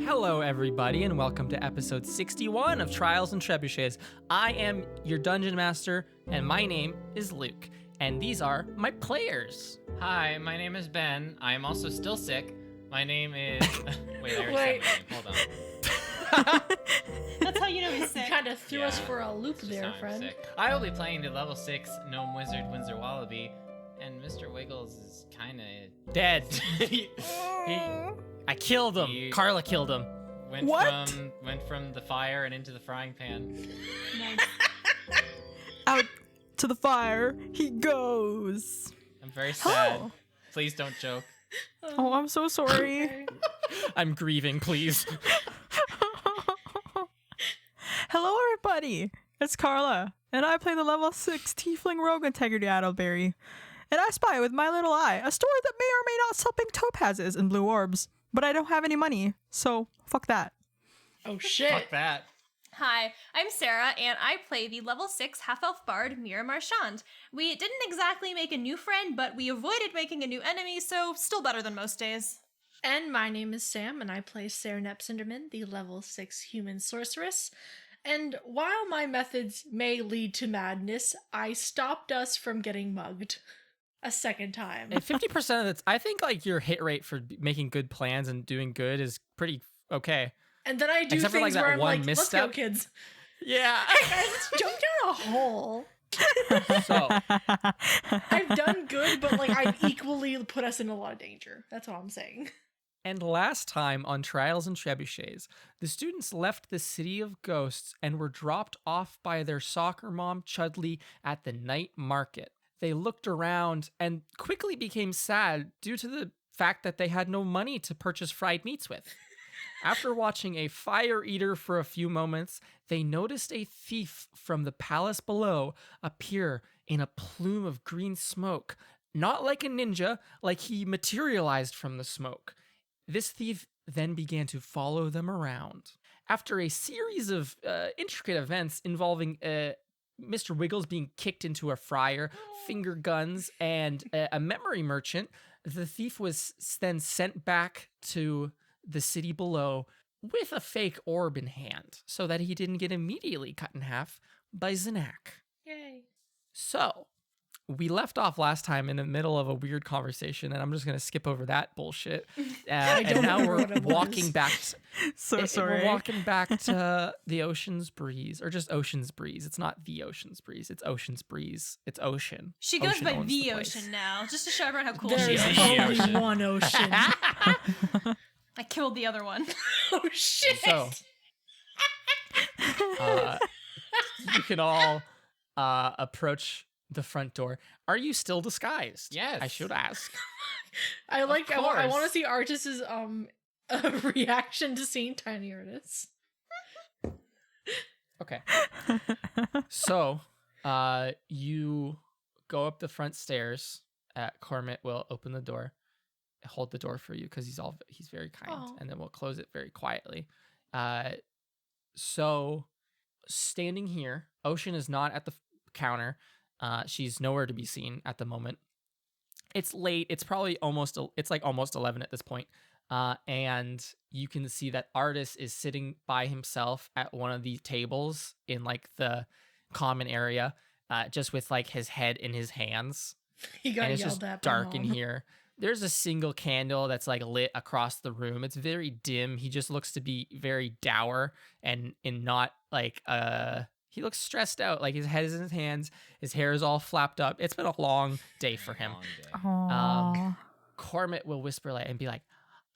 Hello, everybody, and welcome to episode 61 of Trials and Trebuchets. I am your dungeon master, and my name is Luke, and these are my players. Hi, my name is Ben. I am also still sick. My name is... Wait, I already said my name. Hold on. That's how you know he's sick. You kind of threw us for a loop It's just there, how I'm friend. sick. I will be playing the level 6 Gnome Wizard Windsor Wallaby, and Mr. Wiggles is kind of... Dead. he I killed him. He- Carla killed him. went from the fire and into the frying pan. Nice. Out to the fire he goes. I'm very sad. Oh. Please don't joke. Oh, I'm so sorry. I'm grieving, please. Hello, everybody. It's Carla, and I play the level 6 Tiefling Rogue Integrity Addleberry. And I spy with my little eye a story that may or may not sell pink topazes and blue orbs. But I don't have any money, so fuck that. Oh shit. Fuck that. Hi, I'm Sarah, and I play the level 6 half-elf bard Mira Marchand. We didn't exactly make a new friend, but we avoided making a new enemy, so still better than most days. And my name is Sam, and I play Sarah Nepsinderman, the level 6 human sorceress. And while my methods may lead to madness, I stopped us from getting mugged a second time. And 50% of it, I think like your hit rate for making good plans and doing good is pretty okay. And then I do Except for, like, things that where I'm one like, let's go, misstep. kids. Yeah. Guys, let's jump down a hole. So, I've done good, but like I've equally put us in a lot of danger. That's all I'm saying. and last time on Trials and Trebuchets, the students left the City of Ghosts and were dropped off by their soccer mom, Chudley, at the night market. They looked around and quickly became sad due to the fact that they had no money to purchase fried meats with. After watching a fire eater for a few moments, they noticed a thief from the palace below appear in a plume of green smoke, not like a ninja, like he materialized from the smoke. This thief then began to follow them around. After a series of intricate events involving Mr. Wiggles being kicked into a fryer, finger guns, and a memory merchant, the thief was then sent back to the city below with a fake orb in hand so that he didn't get immediately cut in half by Zanak. Yay. So, we left off last time in the middle of a weird conversation, and I'm just going to skip over that bullshit. And don't now remember we're what it was. walking back. So sorry. We're walking back to the Ocean's Breeze, or just Ocean's Breeze. It's not the Ocean's Breeze. It's Ocean's Breeze. It's Ocean. She goes Ocean by owns the place. ocean now, just to show everyone how cool There she is is. The only ocean. one ocean. I killed the other one. Oh shit. So, you can all approach the front door. Are you still disguised? Yes. I should ask. I want to course. see Artis's reaction to seeing Tiny Artis. Okay. So, you go up the front stairs. Cormit will open the door, hold the door for you because he's very kind, Aw. and then we'll close it very quietly. So, standing here, Ocean is not at the counter. She's nowhere to be seen at the moment. It's late. It's probably almost 11 at this point. And you can see that Artis is sitting by himself at one of the tables in like the common area, just with like his head in his hands. He got And it's yelled just at by dark in Mom. here. There's a single candle that's like lit across the room. It's very dim. He just looks to be very dour and not like he looks stressed out. Like his head is in his hands, his hair is all flapped up. It's been a long day for him. Long day. Aww. Cormit will whisper like and be like,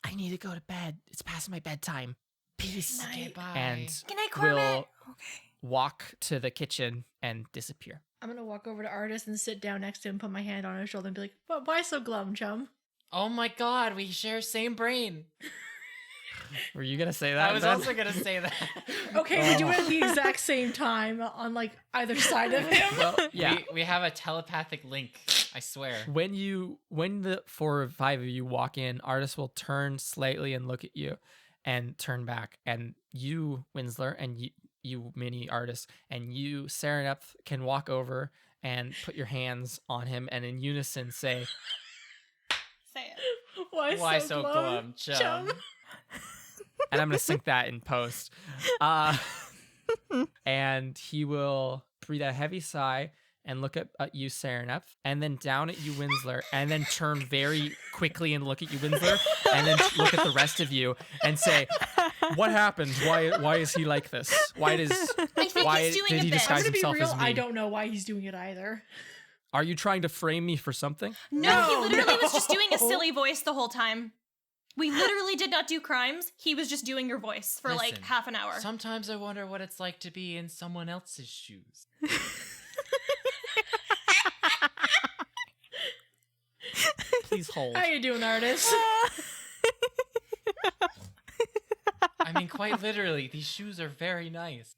"I need to go to bed. It's past my bedtime. Peace." Night. Bye. And Good night, Cormit. will walk to the kitchen and disappear. I'm gonna walk over to Artis and sit down next to him, put my hand on his shoulder, and be like, "Why so glum, chum?" Oh my god, we share same brain. Were you gonna say that? I was Ben? also gonna say that. Okay, we do it at the exact same time on like either side of him. Well, yeah. We have a telepathic link, I swear. When the 4 or 5 of you walk in, Artis will turn slightly and look at you and turn back. And you, Winsler, and you mini Artis, and you, Serenep, can walk over and put your hands on him and in unison say, Say it. Why Why so so glum, glum, chum? and I'm gonna sync that in post. And he will breathe a heavy sigh and look at you, Serenep, and then down at you, Winsler, and then turn very quickly and look at you, Winsler, and then look at the rest of you and say, "What happened? Why is he like this? Why I think why he's doing did a he bit. disguise I'm gonna be himself real, as me? I don't know why he's doing it either. Are you trying to frame me for something?" No, he No, literally was just no. doing a silly voice the whole time. We literally did not do crimes. He was just doing your voice for like Listen, half an hour. Sometimes I wonder what it's like to be in someone else's shoes. Please hold. How you doing, artist? I mean, quite literally, these shoes are very nice.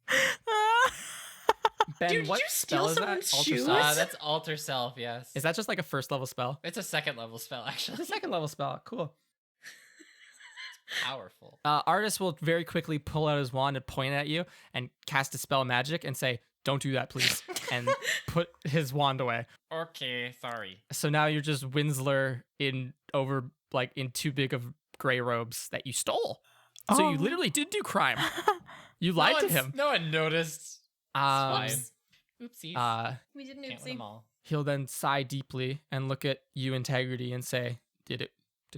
Ben, Dude, did what you spell steal is that? someone's Alter shoes? Self? That's Alter Self, yes. Is that just like a first level spell? It's a second level spell, actually. It's a second level spell. Cool. Powerful. Artist will very quickly pull out his wand and point at you and cast a spell of magic and say, "Don't do that, please," and put his wand away. Okay, sorry. So now you're just Winsler in too big of gray robes that you stole. So you Oh. literally did do crime. You lied to him. No one noticed. Um, It's fine. Oopsies. We did an Can't win them oopsie. all. he'll then sigh deeply and look at you, Integrity, and say, Did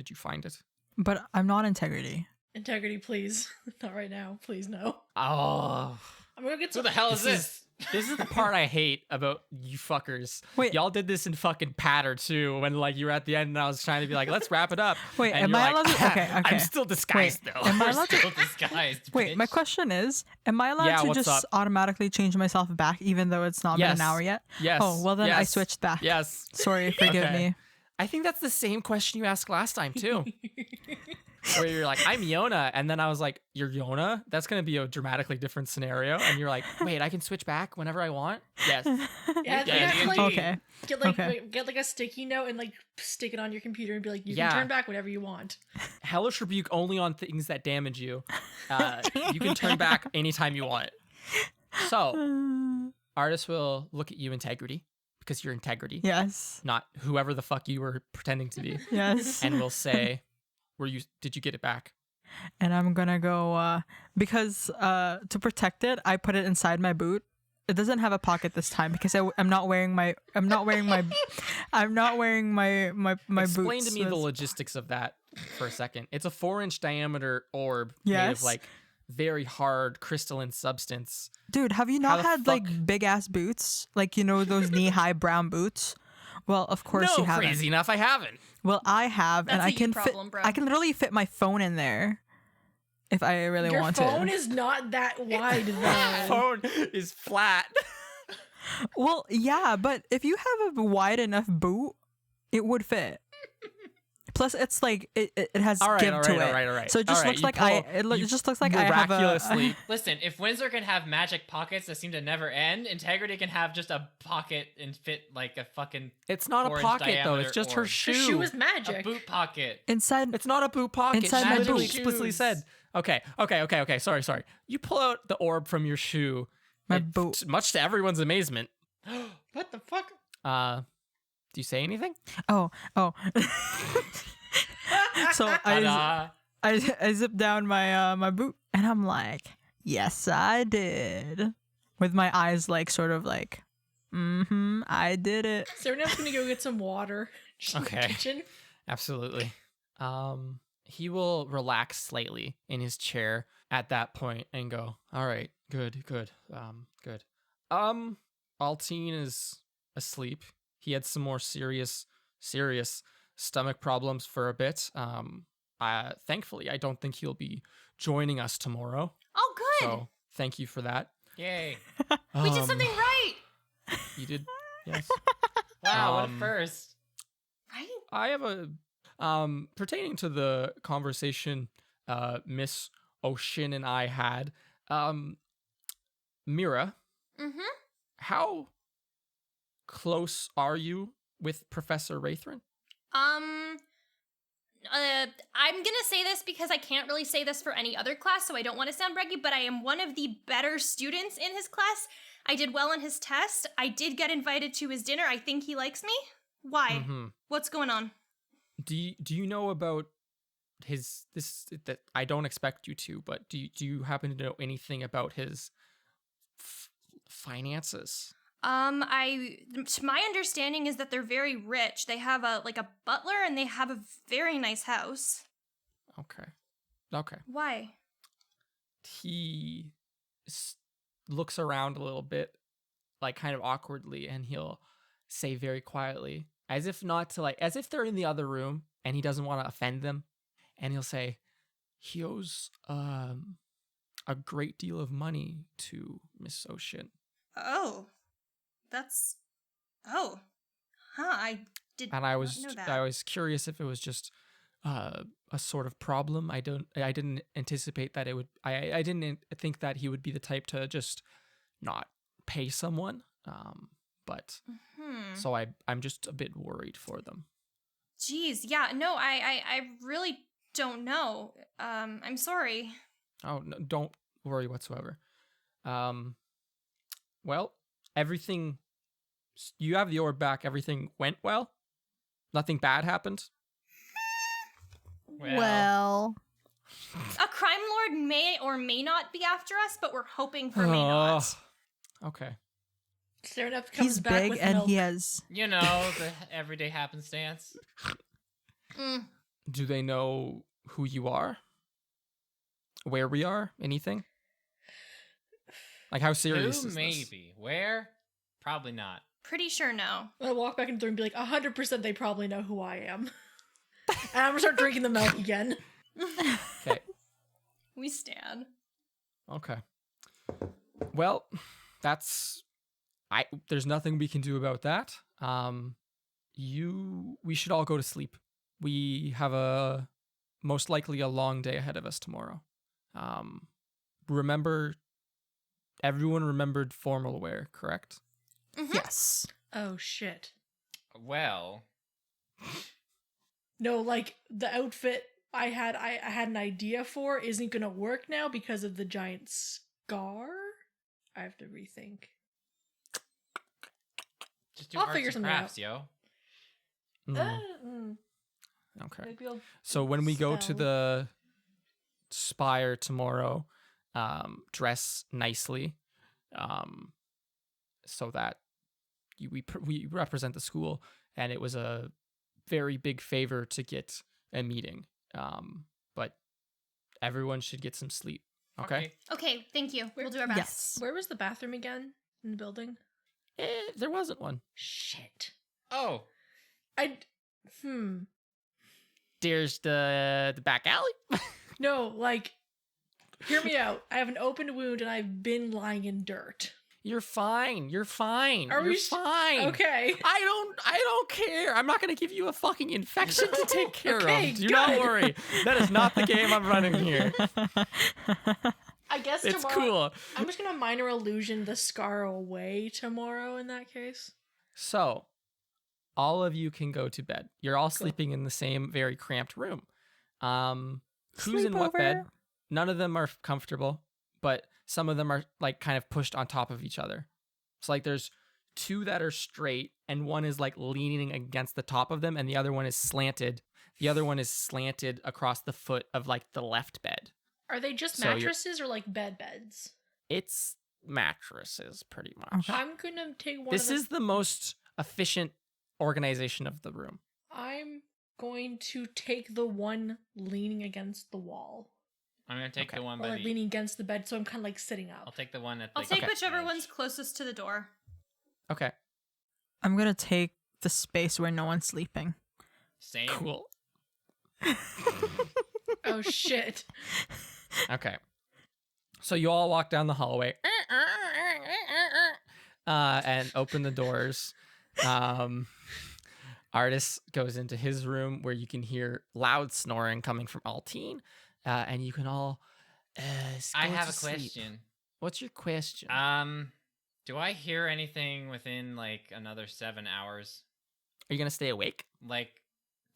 you find it?" But I'm not integrity. Integrity, please. Not right now. Please, no. Oh. I'm gonna get Who some. the hell is This this? This is the part I hate about you fuckers. Wait. Y'all did this in fucking patter too, when like you were at the end and I was trying to be like, let's wrap it up. Wait, and am you're I like, allowed to- okay, I'm okay. still disguised Wait, though. am I We're allowed to- still disguised. Wait, my bitch. question is, am I allowed Yeah, to what's just up? automatically change myself back even though it's not been Yes. an hour yet? Yes. Oh, well then I yes, switched back. Yes. Sorry, forgive Okay. me. I think that's the same question you asked last time too. Where you're like, I'm Yona, and then I was like, you're Yona? That's gonna be a dramatically different scenario. And you're like, wait, I can switch back whenever I want? Yes. Yeah, Yeah, you have to, like, Okay. get like Okay. wait, get like a sticky note and like stick it on your computer and be like, you Yeah. can turn back whenever you want. Hellish Rebuke only on things that damage you. You can turn back anytime you want. So, Artist will look at you, Integrity, because you're Integrity, Yes. not whoever the fuck you were pretending to be, Yes. and will say, did you get it back? And I'm gonna go because to protect it, I put it inside my boot. It doesn't have a pocket this time because I'm not wearing my my Explain boots. to me the so logistics of that for a second. It's a 4-inch diameter orb made of Yes. like very hard crystalline substance. Dude, have you How not the had like fuck- big ass boots? Like, you know, those knee high brown boots? Well, of course No, you haven't. crazy enough, I haven't. Well, I have, and That's I a you can problem, fit. bro. I can literally fit my phone in there if I really Your want phone to. is not that wide though. Phone is flat. Well, yeah, but if you have a wide enough boot, it would fit. Plus, it's like it has All right, give all to right, it. all right, all right. So it just All right, looks you like pull- it you just looks like I have miraculously. a. Listen, if Windsor can have magic pockets that seem to never end, Integrity can have just a pocket and fit like a fucking It's not a 4-inch pocket though. It's diameter just her orb. shoe. Her shoe is a magic. boot pocket. Inside. It's not a boot pocket. Inside She my literally boot. explicitly Shoes. said. Okay. Sorry. You pull out the orb from your shoe. My and boot. Much to everyone's amazement. What the fuck? Do you say anything? Oh. So Ta-da. I zip down my my boot and I'm like, yes, I did, with my eyes like sort of like, I did it. Serenep's gonna go get some water. Just in the Okay. kitchen. Absolutely. He will relax slightly in his chair at that point and go, all right, good. Good. Altine is asleep. He had some more serious stomach problems for a bit. Thankfully, I don't think he'll be joining us tomorrow. Oh, good. So thank you for that. Yay. We did something right. You did, yes. Wow, what a Um, first. Right? I have a pertaining to the conversation Miss O'Shin and I had. Mira, Mm-hmm. how close are you with Professor Raithrin? I'm gonna say this because I can't really say this for any other class, so I don't want to sound braggy, but I am one of the better students in his class. I did well on his test. I did get invited to his dinner. I think he likes me. Why? Mhm. What's going on? Do you know about that I don't expect you to, but do you happen to know anything about his finances? My understanding is that they're very rich. They have a butler and they have a very nice house. Okay. Why? He looks around a little bit, like kind of awkwardly, and he'll say very quietly, as if they're in the other room and he doesn't want to offend them, and he'll say, he owes a great deal of money to Miss Ocean. Oh. I did And not know that. I was curious if it was just a sort of problem. I didn't anticipate that it would. I didn't think that he would be the type to just not pay someone. But so I'm just a bit worried for them. Jeez, yeah, no, I really don't know. I'm sorry. Oh, no, don't worry whatsoever. Well, everything. You have the orb back. Everything went well. Nothing bad happened. Well. A crime lord may or may not be after us, but we're hoping for may not. Okay. Serenep comes He's back big with and milk. he has. You know, the everyday happenstance. Do they know who you are? Where we are? Anything? Like, how serious Who is this? maybe? Where? Probably not. Pretty sure no. I walk back into the room and be like, 100% they probably know who I am. And I'm gonna start drinking the milk again. Okay. We stand. Okay. Well, there's nothing we can do about that. We should all go to sleep. We have most likely a long day ahead of us tomorrow. Everyone remembered formal wear, correct? Mm-hmm. Yes. Oh shit. Well, No, like the outfit I had an idea for isn't gonna work now because of the giant scar. I have to rethink. just do I'll arts figure and something crafts, yo. Okay. Maybe I'll So when we go to spell. the Spire tomorrow, dress nicely, so that we represent the school, and it was a very big favor to get a meeting. But everyone should get some sleep. Okay. Okay, thank you. We'll do our best. Yes. Where was the bathroom again in the building? There wasn't one. Shit. Oh, There's the back alley. No, like, hear me out. I have an open wound and I've been lying in dirt. You're fine. You're fine. Are You're we fine. Okay. I don't care. I'm not gonna give you a fucking infection to take care Okay, of. Do not good. worry. That is not the game I'm running here. I guess It's tomorrow. cool. I'm just gonna minor illusion the scar away tomorrow in that case. So, all of you can go to bed. You're all sleeping in the same very cramped room. Who's in what bed? Sleepover. None of them are comfortable, but some of them are like kind of pushed on top of each other. So like there's two that are straight and one is like leaning against the top of them and the other one is slanted. The other one is slanted across the foot of like the left bed. Are they just So you're- mattresses or like beds? It's mattresses pretty much. Okay. I'm gonna take one. This is the most efficient organization of the room. I'm going to take the one leaning against the wall, I'm gonna take Okay. the one or by like the. leaning against the bed, so I'm kind of like sitting I'll up. take the one at the. I'll take Okay. whichever edge. one's closest to the door. Okay. I'm gonna take the space where no one's sleeping. Same. Cool. Oh shit! Okay. So you all walk down the hallway and open the doors. Artis goes into his room where you can hear loud snoring coming from Altine, and you can all. I go have to a sleep. question. What's your question? Do I hear anything within like another 7 hours? Are you gonna stay awake? Like,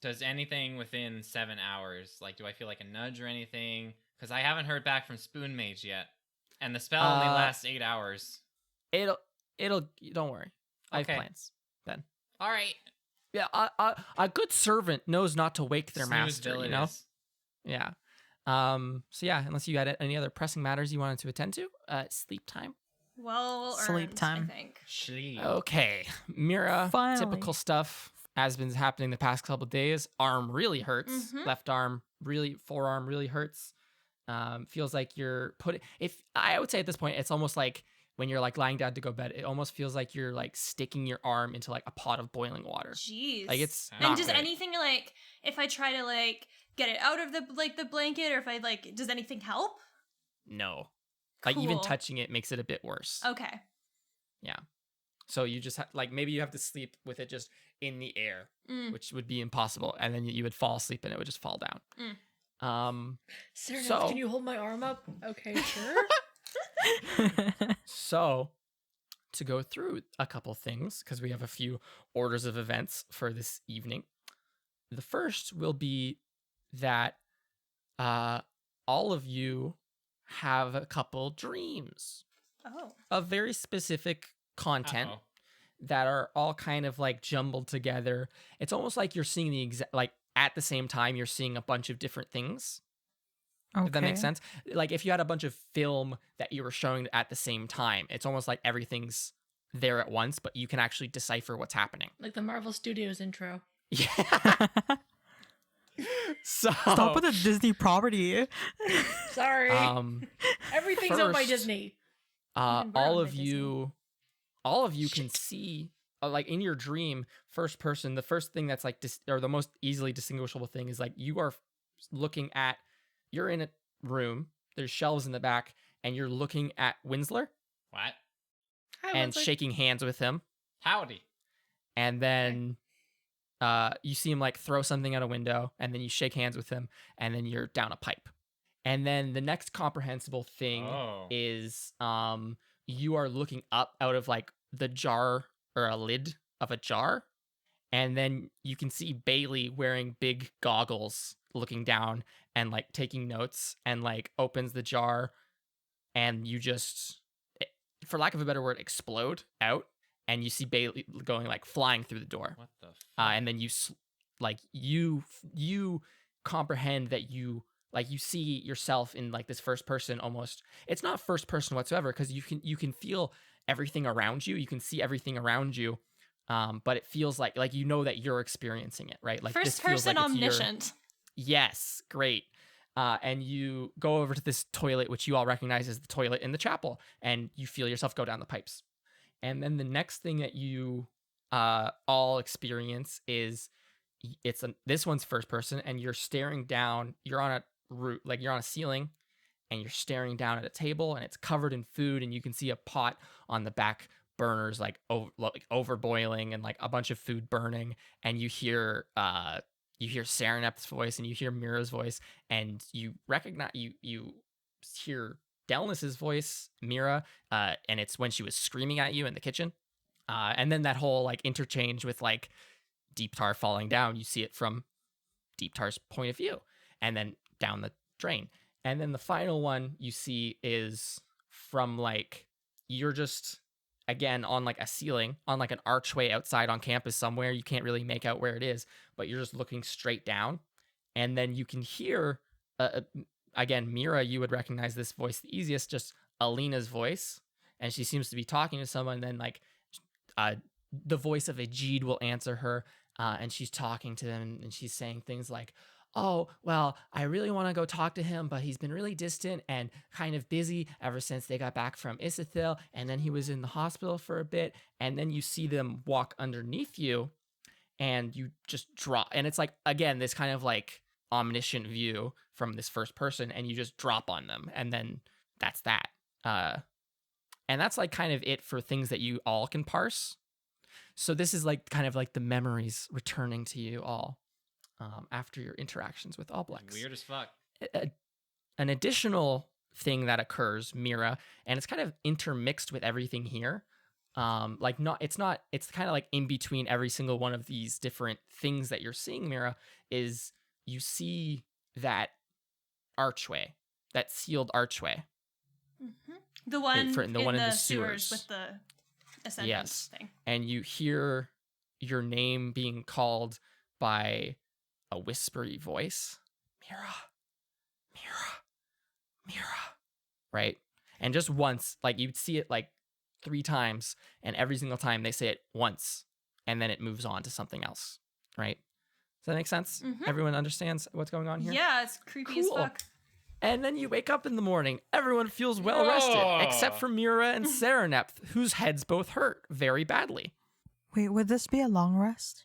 does anything within 7 hours? Like, do I feel like a nudge or anything? Because I haven't heard back from Spoon Mage yet, and the spell only lasts 8 hours. It'll. Don't worry. I have Okay. plans. Then. All right. Yeah. A good servant knows not to wake their master. You know. Snoozeville it is. Yeah. So yeah, unless you had any other pressing matters you wanted to attend to, sleep time. Well Sleep earned, time. I think. Sleep. Okay, Mira. Finally. Typical stuff has been happening the past couple days. Arm really hurts. Mhm. Left arm really, forearm really hurts. Feels like you're putting. If I would say at this point, it's almost like when you're like lying down to go bed. It almost feels like you're like sticking your arm into like a pot of boiling water. Jeez. Like it's And not And does good. anything like if I try to like get it out of the blanket, or if I like, does anything help? No. Like even Cool. touching it makes it a bit worse. Okay. Yeah. So you just like maybe you have to sleep with it just in the air, Mm. which would be impossible, and then you would fall asleep and it would just fall down. Sarah, So- can you hold my arm up? Okay, sure. So to go through a couple things because we have a few orders of events for this evening. The first will be that all of you have a couple dreams Oh. of very specific content Uh-oh. that are all kind of like jumbled together. It's almost like you're seeing the exact, like at the same time, you're seeing a bunch of different things. If that makes sense. Like if you had a bunch of film that you were showing at the same time, it's almost like everything's there at once, but you can actually decipher what's happening. Like the Marvel Studios intro. Yeah. So Stop with the Disney property. Sorry. Everything's owned by first, Disney. Even we're all owned of by Disney. you can see like in your dream first person, the first thing that's like or the most easily distinguishable thing is like you are looking at, you're in a room, there's shelves in the back, and you're looking at Winsler What? Hi, and Wesley. shaking hands with him, Howdy. and then you see him like throw something out a window, and then you shake hands with him, and then you're down a pipe. And then the next comprehensible thing Oh. is you are looking up out of like the jar or a lid of a jar, and then you can see Bailey wearing big goggles looking down and like taking notes, and like opens the jar, and you just, for lack of a better word, explode out, and you see Bailey going like flying through the door. What the fuck? And then you comprehend that you see yourself in like this first person almost. It's not first person whatsoever because you can feel everything around you. You can see everything around you. But it feels like you know that you're experiencing it, right? Like this First feels person like it's your- omniscient. Yes, great. And you go over to this toilet, which you all recognize as the toilet in the chapel, and you feel yourself go down the pipes. And then the next thing that you all experience is this one's first person, and you're staring down. You're on a roof, like you're on a ceiling, and you're staring down at a table, and it's covered in food, and you can see a pot on the back burners like over boiling, and like a bunch of food burning, and you hear Serenep's voice, and you hear Mira's voice, and you recognize you hear Delnis's voice, Mira, and it's when she was screaming at you in the kitchen. And then that whole like interchange with like Deep Tar falling down, you see it from Deep Tar's point of view, and then down the drain. And then the final one you see is from like, you're just again on like a ceiling, on like an archway outside on campus somewhere. You can't really make out where it is, but you're just looking straight down. And then you can hear, again, Mira, you would recognize this voice the easiest, just Alina's voice. And she seems to be talking to someone. Then like the voice of Ajid will answer her, and she's talking to them, and she's saying things like, oh, well, I really want to go talk to him, but he's been really distant and kind of busy ever since they got back from Isithil, and then he was in the hospital for a bit, and then you see them walk underneath you, and you just drop, and it's like, again, this kind of like omniscient view from this first person, and you just drop on them, and then that's that. And that's like kind of it for things that you all can parse. So this is like kind of like the memories returning to you all after your interactions with Oblex. Weird as fuck. An additional thing that occurs, Mira, and it's kind of intermixed with everything here. It's kind of like in between every single one of these different things that you're seeing, Mira, is you see that archway, that sealed archway. Mm-hmm. The one in the sewers with the ascendant Yes. thing. And you hear your name being called by a whispery voice. Mira. Mira, right? And just once, like you'd see it like 3 times, and every single time they say it once, and then it moves on to something else, right? Does that make sense? Mhm. Everyone understands what's going on here? Yeah, it's creepy as Cool. fuck. And then you wake up in the morning. Everyone feels well rested, except for Mira and Serenep, whose heads both hurt very badly. Wait, would this be a long rest?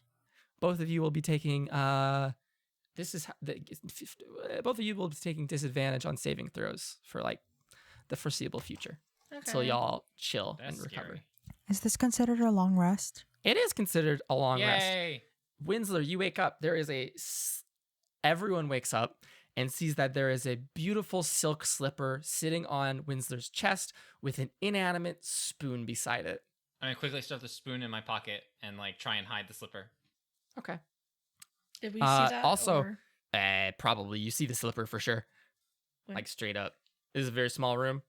Both of you will be taking both of you will be taking disadvantage on saving throws for like the foreseeable future. Until y'all chill That's and recover. scary. Is this considered a long rest? It is considered a long rest. Yay! Winslow, you wake up. Everyone wakes up and sees that there is a beautiful silk slipper sitting on Winslow's chest with an inanimate spoon beside it. I'm gonna quickly stuff the spoon in my pocket and like try and hide the slipper. Okay. Did we see that? also- or- Probably you see the slipper for sure. Wait. Like straight up. This is a very small room.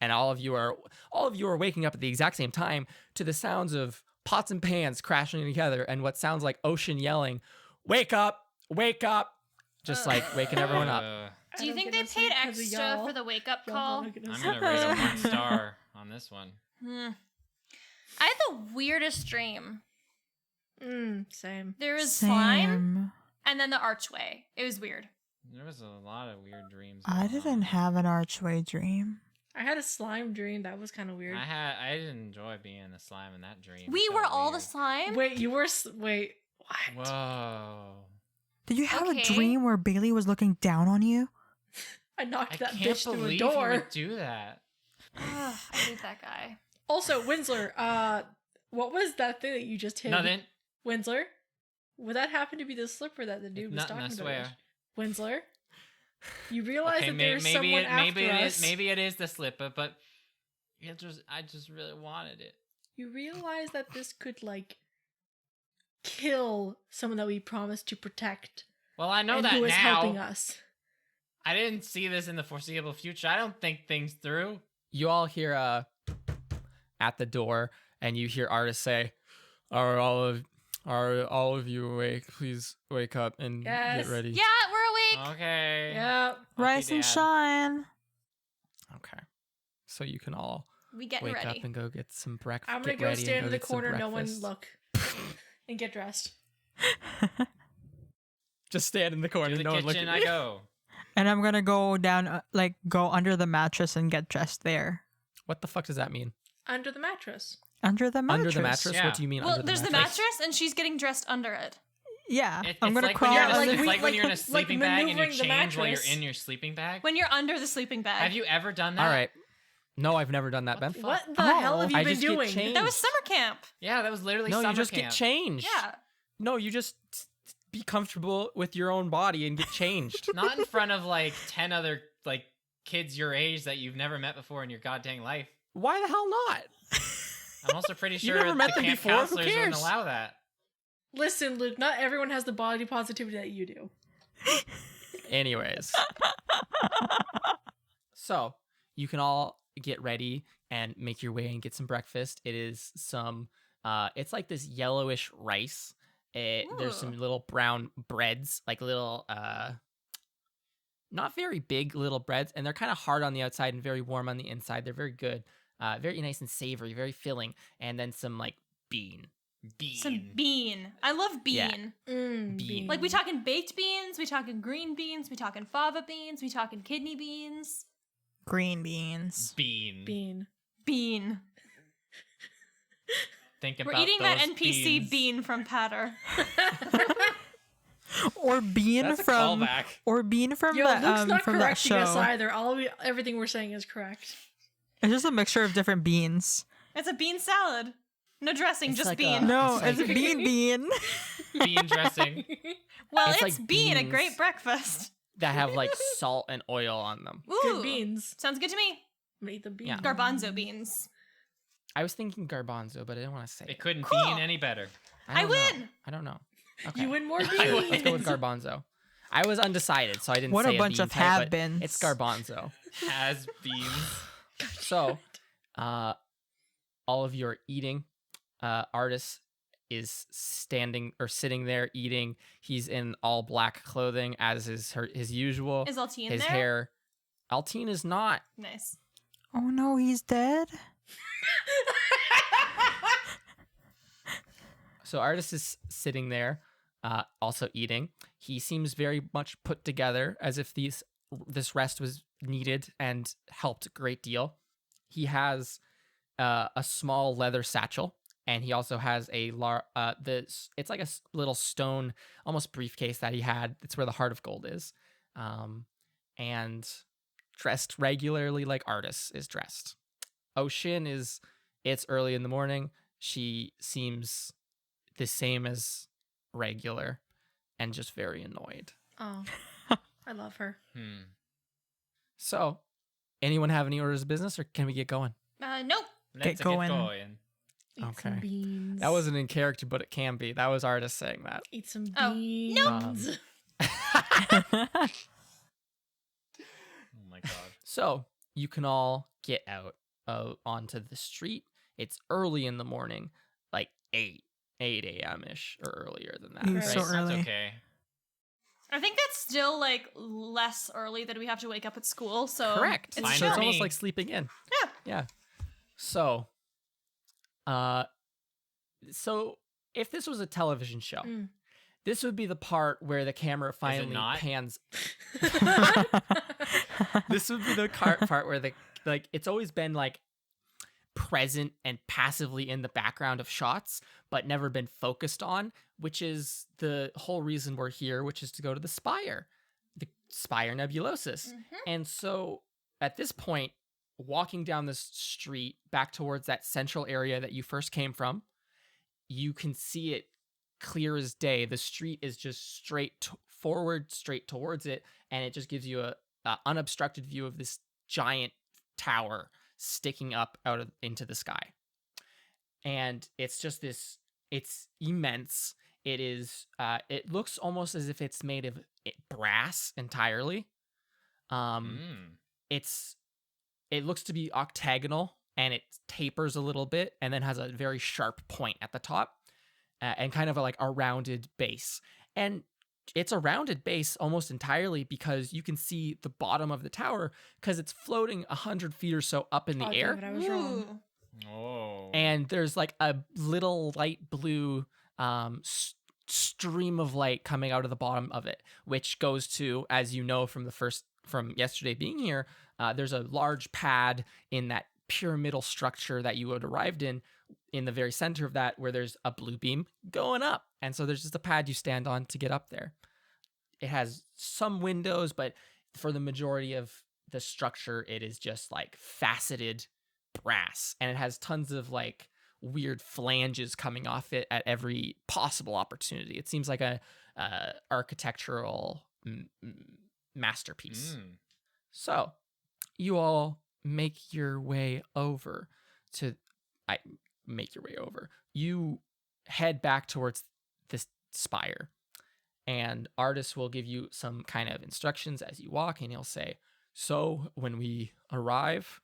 And all of you are waking up at the exact same time to the sounds of pots and pans crashing together and what sounds like Ocean yelling, "Wake up! Wake up!" Just like waking everyone up. I Do you don't think get they no sleep paid 'cause of extra y'all. for the wake up Y'all call? don't get no I'm sleep. gonna rate a 1 star on this one. I had the weirdest dream. Same. There was slime Same. and then the archway. It was weird. There was a lot of weird dreams. I going didn't on. have an archway dream. I had a slime dream. That was kind of weird. I didn't enjoy being the slime in that dream. We It were felt all the weird. slime. Wait, you were. Wait, what? Whoa. Did you have Okay. a dream where Bailey was looking down on you? I knocked I that can't bitch through a believe you door. would do that. Ugh, I hate that guy. Also, Winsler, what was that thing that you just hit? Nothing. Winsler, would that happen to be the slipper that the dude was Nothing, I talking swear. about? Winsler, you realize Okay, that there's maybe someone after us. maybe it is the slipper, but I just really wanted it. You realize that this could like kill someone that we promised to protect. Well, I know and that who is now. helping us. I didn't see this in the foreseeable future. I don't think things through. You all hear at the door, and you hear Artis say, "Are all of you awake? Please wake up and Yes. get ready." Yeah, we're awake. Okay. Yeah. Rise and Dad. shine. Okay. So you can all We getting wake ready. up and go get some breakfast. I'm gonna go stand in the corner, no one look, and get dressed. Just stand in the corner. To the no one look kitchen at I you. go. And I'm gonna go down, go under the mattress and get dressed there. What the fuck does that mean? Under the mattress. Under the mattress. Under the mattress? Yeah. What do you mean Well, under there's the mattress? mattress, and she's getting dressed under it. Yeah, It's I'm gonna like crawl. when you're in a, like it's we- like when like you're in a like sleeping bag and you maneuvering the change while you're mattress. in your sleeping bag. When you're under the sleeping bag. Have you ever done that? All right. No, I've never done that, What Ben. the What the Oh, hell have you I been just get doing? changed. That was summer camp. Yeah, that was literally No, summer you just camp. get changed. Yeah. No, you just be comfortable with your own body and get changed. Not in front of like 10 other like kids your age that you've never met before in your goddamn life. Why the hell not? I'm also pretty You sure never met the them camp before, who counselors wouldn't cares? allow that. Listen, Luke, not everyone has the body positivity that you do. Anyways. So, you can all get ready and make your way and get some breakfast. It is some, it's like this yellowish rice. There's some Ooh. little brown breads, like little, not very big little breads, and they're kind of hard on the outside and very warm on the inside. They're very good, very nice and savory, very filling. And then some like bean. Some bean. I love bean. Yeah. Bean. Like, we talking baked beans, we talking green beans, we talking fava beans, we talking kidney beans. Green beans. Bean. Bean. Think We're about eating that those NPC beans. bean from Patter. Or bean That's a from. callback. Or bean from Yo, that Luke's not from that correcting us show. either. Everything we're saying is correct. It's just a mixture of different beans. It's a bean salad. No dressing, It's just like bean. a- No, It's it's like- bean. Bean dressing. Well, It's it's like bean, a beans. great breakfast. That have like salt and oil on them. Ooh. Good beans. Sounds good to me. Made the beans. Yeah. Garbanzo beans. I was thinking garbanzo, but I didn't want to say It it. couldn't Cool. bean any better. I don't know. win. I don't know. Okay. You win more beans. Let's go with garbanzo. I was undecided, so I didn't What say a bunch bean of type, but have-beens. It's garbanzo. Has beans. So, all of you are eating. Artis is standing or sitting there eating. He's in all black clothing, as is his usual. Is Altine his there? hair. Altine is not. Nice. Oh no, he's dead? So Artis is sitting there, also eating. He seems very much put together, as if this rest was needed and helped a great deal. He has a small leather satchel, and he also has it's like a little stone, almost briefcase that he had. It's where the heart of gold is, and dressed regularly like Artis is dressed. Oshin it's early in the morning. She seems the same as regular and just very annoyed. Oh, I love her. So, anyone have any orders of business, or can we get going? Nope. Let's Get going. Eat some Okay. beans. That wasn't in character, but it can be. That was Artis saying that. Eat some Oh, beans. nope. Oh my god. So, you can all get out onto the street. It's early in the morning, like 8 a.m.-ish or earlier than that. Ooh, Right? so early. That's okay. I think that's still like less early that we have to wake up at school. So Correct. It's Fine So it's with almost me. like sleeping in. Yeah. Yeah. So, if this was a television show, Mm. this would be the part where the camera finally not? pans. This would be the part where it's always been like present and passively in the background of shots, but never been focused on, which is the whole reason we're here, which is to go to the Spire Nebulosis. Mhm. And so at this point, walking down this street back towards that central area that you first came from, you can see it clear as day. The street is just straight towards it, and it just gives you a unobstructed view of this giant tower sticking up into the sky. And it's just it's immense. It is it looks almost as if it's made of brass entirely. It looks to be octagonal, and it tapers a little bit and then has a very sharp point at the top, and kind of like a rounded base. And it's a rounded base almost entirely because you can see the bottom of the tower because it's floating 100 feet or so up in the Oh, air. damn it, I was wrong. Ooh. Oh. And there's like a little light blue stream of light coming out of the bottom of it, which goes to, as you know from yesterday being here, there's a large pad in that pyramidal structure that you had arrived in the very center of that, where there's a blue beam going up. And so there's just a pad you stand on to get up there. It has some windows, but for the majority of the structure, it is just like faceted brass, and it has tons of like weird flanges coming off it at every possible opportunity. It seems like a architectural masterpiece. So you all make your way over. You head back towards this spire, and Artis will give you some kind of instructions as you walk, and he'll say, so when we arrive,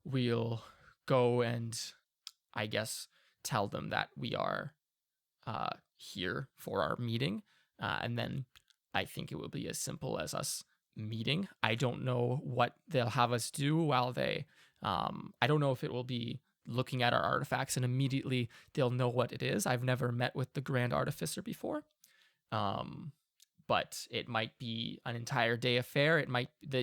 we'll go and, I guess, tell them that we are here for our meeting. And then I think it will be as simple as us meeting. I don't know what they'll have us do while they... I don't know if it will be looking at our artifacts and immediately they'll know what it is. I've never met with the Grand Artificer before. But it might be an entire day affair.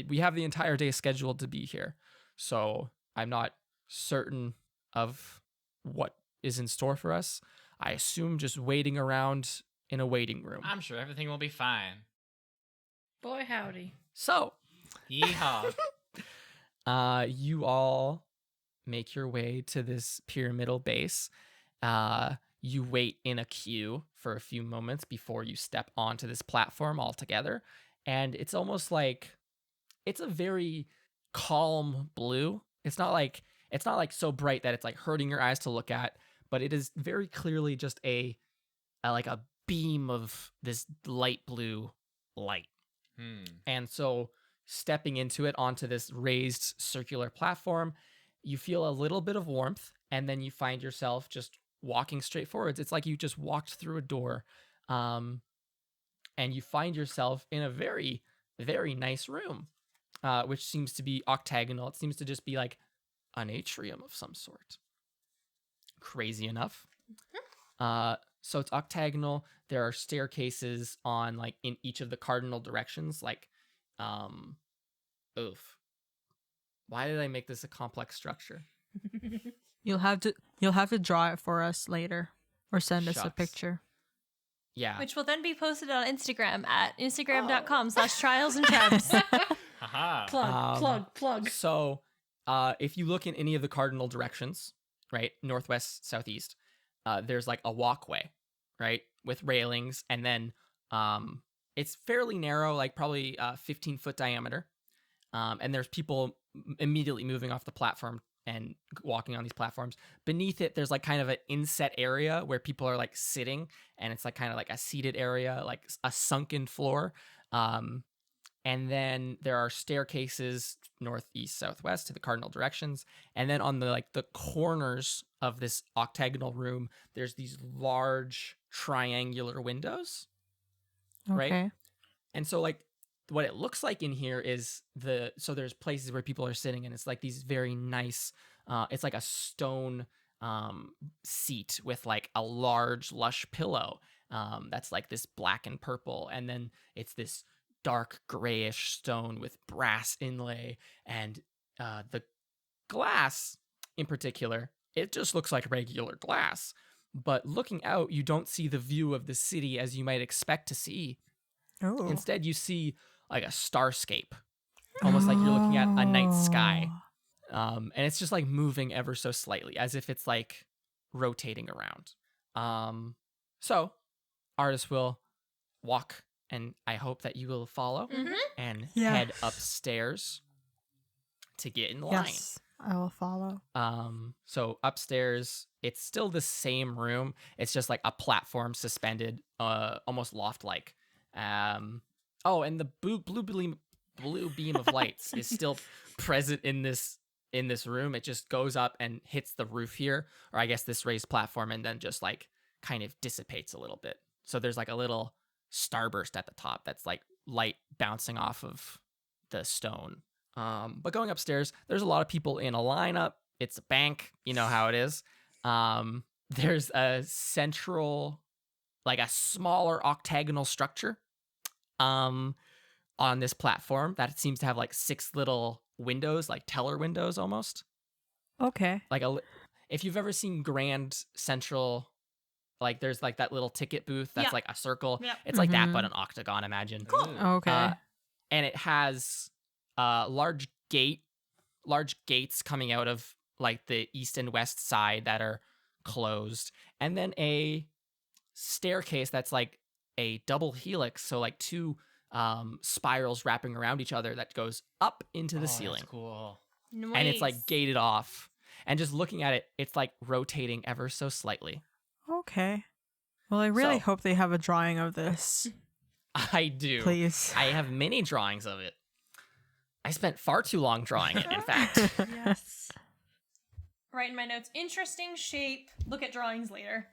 We have the entire day scheduled to be here. So I'm not certain of what is in store for us. I assume just waiting around in a waiting room. I'm sure everything will be fine. Boy, howdy. So, Yeehaw. you all make your way to this pyramidal base. You wait in a queue for a few moments before you step onto this platform altogether. And it's almost like it's a very calm blue. It's not like so bright that it's like hurting your eyes to look at, but it is very clearly just a beam of this light blue light. And so stepping into it onto this raised circular platform, you feel a little bit of warmth, and then you find yourself just walking straight forwards. It's like you just walked through a door, and you find yourself in a very, very nice room, which seems to be octagonal. It seems to just be like an atrium of some sort. Crazy enough. So it's octagonal. There are staircases on like in each of the cardinal directions. Like, oof. Why did I make this a complex structure? You'll have to draw it for us later, or send us a Shucks. picture. Yeah. Which will then be posted on Instagram at instagram.com/trialsandtrebs. Haha. Plug. So, if you look in any of the cardinal directions, right, northwest, southeast, there's like a walkway, right, with railings, and then it's fairly narrow, like probably 15-foot diameter, and there's people immediately moving off the platform and walking on these platforms. Beneath it, there's like kind of an inset area where people are like sitting, and it's like kind of like a seated area, like a sunken floor. And then there are staircases northeast, southwest to the cardinal directions. And then on the like the corners of this octagonal room, there's these large triangular windows. Okay. Right? And so like what it looks like in here is so there's places where people are sitting, and it's like these very nice, it's like a stone seat with like a large lush pillow that's like this black and purple. And then it's this dark grayish stone with brass inlay, and the glass in particular, it just looks like regular glass, but looking out, you don't see the view of the city as you might expect to see. Oh. Instead, you see like a starscape, almost like you're looking at a night sky, and it's just like moving ever so slightly, as if it's like rotating around. So artists will walk, and I hope that you will follow and head upstairs to get in line. Yes, I will follow. So upstairs, it's still the same room. It's just like a platform suspended, almost loft-like. Oh, and the blue beam of lights is still present in this room. It just goes up and hits the roof here, or I guess this raised platform, and then just like kind of dissipates a little bit. So there's like a little starburst at the top that's like light bouncing off of the stone. But going upstairs, there's a lot of people in a lineup. It's a bank, you know how it is. There's a central, like a smaller octagonal structure on this platform that seems to have like 6 little windows, like teller windows almost. Okay. Like if you've ever seen Grand Central, like there's like that little ticket booth that's like a circle. Yep. It's like that, but an octagon, imagine. Cool. Okay. And it has large gates coming out of like the east and west side that are closed, and then a staircase that's like a double helix, so like 2 spirals wrapping around each other that goes up into the ceiling. That's cool. Nice. And it's like gated off, and just looking at it, it's like rotating ever so slightly. Okay. Well, I really So- hope they have a drawing of this. I do. Please. I have many drawings of it. I spent far too long drawing it, in fact. Yes. Write in my notes, interesting shape. Look at drawings later.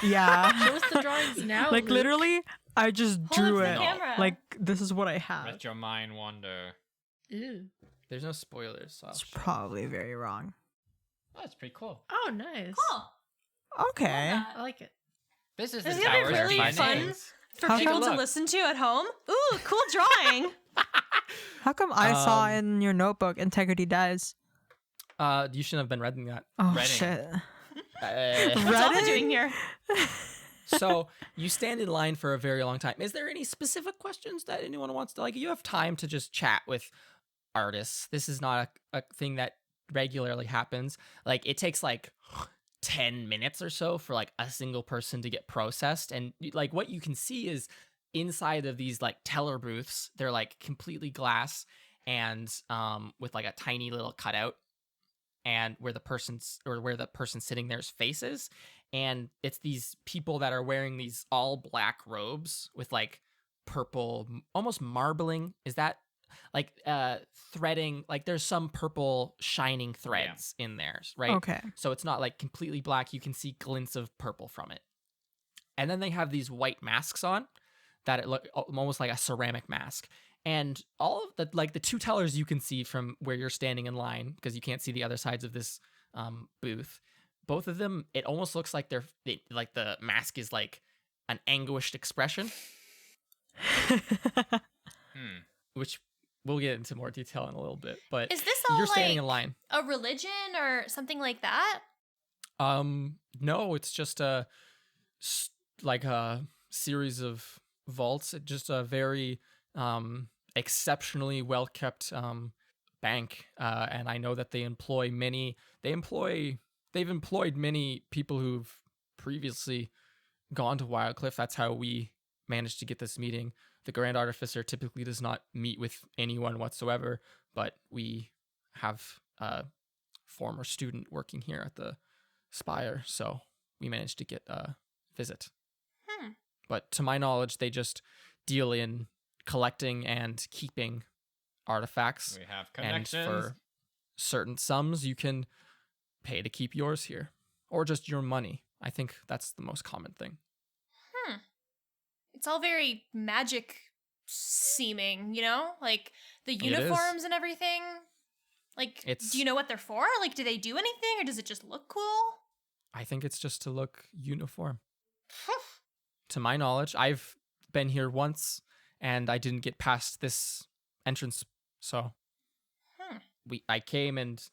Yeah. Show us the drawings now. Like Luke. literally, I just Hold drew up it. the camera. Like this is what I have. Let your mind wander. Ew. There's no spoilers, so I'll It's show. probably very wrong. Oh, that's pretty cool. Oh, nice. Cool. Okay. I like it. This is the This is gonna be Tower's really DNA. fun for How people come- to Look. listen to at home. Ooh, cool drawing. How come I saw Um, in your notebook integrity dies? You shouldn't have been reading that. Oh Reading. shit. What's Alpha Reading? doing here? So you stand in line for a very long time. Is there any specific questions that anyone wants to, like, you have time to just chat with artists. This is not a thing that regularly happens. Like, it takes like 10 minutes or so for like a single person to get processed. And like what you can see is inside of these like teller booths, they're like completely glass and with like a tiny little cutout, and where the person sitting there's faces. And it's these people that are wearing these all black robes with like purple, almost marbling. Is that threading, like there's some purple shining threads in there, right? Okay. So it's not like completely black. You can see glints of purple from it. And then they have these white masks on that it look almost like a ceramic mask. And all of the two tellers you can see from where you're standing in line, because you can't see the other sides of this booth. Both of them, it almost looks like like the mask is like an anguished expression, which we'll get into more detail in a little bit. But Is this all you're standing like in line. a religion or something like that? No, it's just a series of vaults. It's just a very exceptionally well kept bank, and I know that they've employed many people who've previously gone to Wildcliff. That's how we managed to get this meeting. The Grand Artificer typically does not meet with anyone whatsoever, but we have a former student working here at the Spire, so we managed to get a visit. But to my knowledge, they just deal in collecting and keeping artifacts. We have connections. And for certain sums, you can pay to keep yours here, or just your money. I think that's the most common thing. It's all very magic seeming, like the It uniforms and everything. Like, It's- do you know what they're for? Like, do they do anything, or does it just look cool? I think it's just to look uniform. To my knowledge, I've been here once, and I didn't get past this entrance, so I came and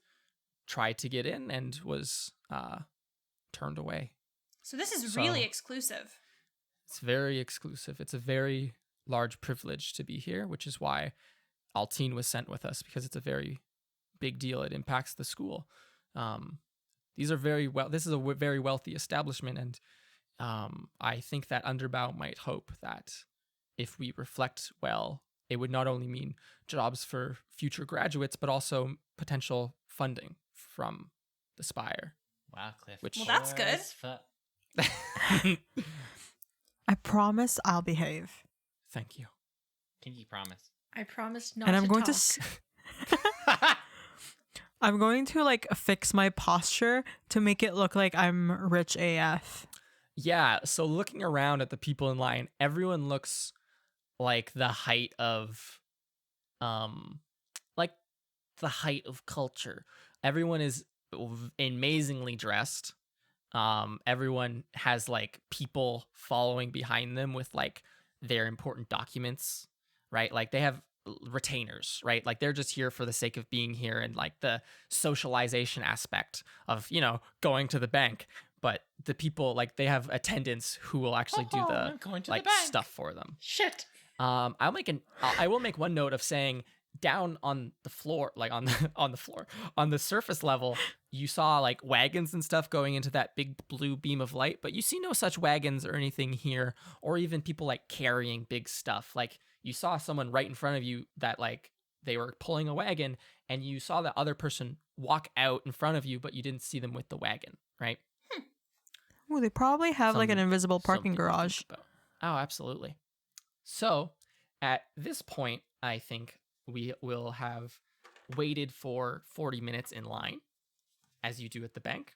tried to get in and was turned away. So this is So- really exclusive. It's very exclusive. It's a very large privilege to be here, which is why Altine was sent with us, because it's a very big deal. It impacts the school. This is a very wealthy establishment, and I think that Underbow might hope that if we reflect well, it would not only mean jobs for future graduates, but also potential funding from the Spire. Wow, Cliff. Which- Well, that's poor good. as fuck. I promise I'll behave. Thank you. Pinky promise. I promise not And I'm to going talk. to I'm going to like fix my posture to make it look like I'm rich AF. Yeah, so looking around at the people in line, everyone looks like the height of culture. Everyone is amazingly dressed. Everyone has like people following behind them with like their important documents, right? Like they have retainers, right? Like they're just here for the sake of being here and like the socialization aspect of, going to the bank. But the people, like, they have attendants who will actually do I'm going to like the bank. stuff for them. Shit. I will make one note of saying down on the floor, like on the surface level, you saw like wagons and stuff going into that big blue beam of light, but you see no such wagons or anything here, or even people like carrying big stuff. Like you saw someone right in front of you that like they were pulling a wagon, and you saw the other person walk out in front of you, but you didn't see them with the wagon, right? Ooh, they probably have like an Something- invisible parking something to think garage. about. Oh, absolutely. So at this point, I think we will have waited for 40 minutes in line, as you do at the bank.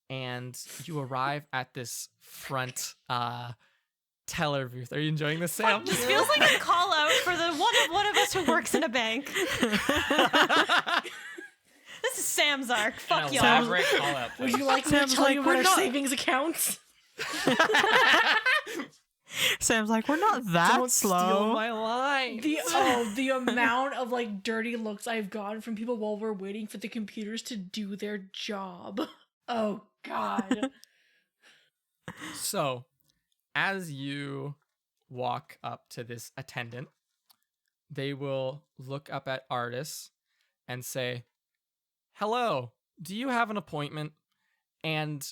And you arrive at this front teller booth. Are you enjoying this, Sam? This feels like a call out for the one of us who works in a bank. This is Sam's arc. Fuck An y'all. elaborate call out. Would you like me to Sam's tell like, you "We're about our not-" savings accounts? Sam's like, we're not that Don't slow. steal my line. The amount of like dirty looks I've gotten from people while we're waiting for the computers to do their job. Oh God. So, as you walk up to this attendant, they will look up at Artis and say, "Hello, do you have an appointment?" And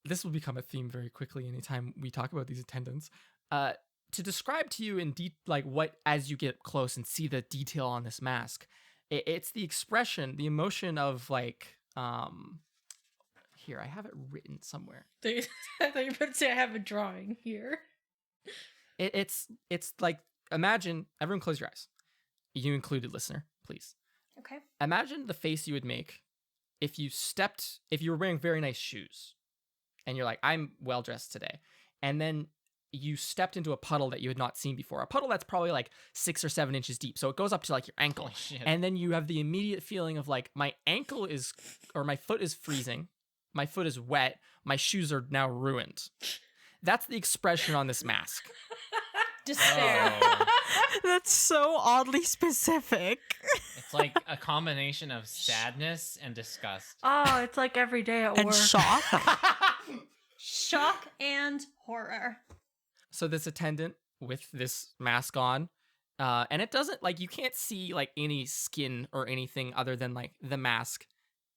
this will become a theme very quickly anytime we talk about these attendants. To describe to you in like what, as you get close and see the detail on this mask, it's the expression, the emotion of like, here, I have it written somewhere. I thought you were about to say I have a drawing here. It's like imagine, everyone close your eyes. You included, listener, please. Okay. Imagine the face you would make if you were wearing very nice shoes and you're like, I'm well dressed today. And then you stepped into a puddle that you had not seen before. A puddle that's probably like 6 or 7 inches deep. So it goes up to like your ankle. Holy shit. And then you have the immediate feeling of like, my foot is freezing. My foot is wet. My shoes are now ruined. That's the expression on this mask. Despair. Oh. That's so oddly specific. It's like a combination of sadness and disgust. Oh, it's like every day at And work. shock. Shock and horror. So this attendant with this mask on, and it doesn't, like, you can't see like any skin or anything other than like the mask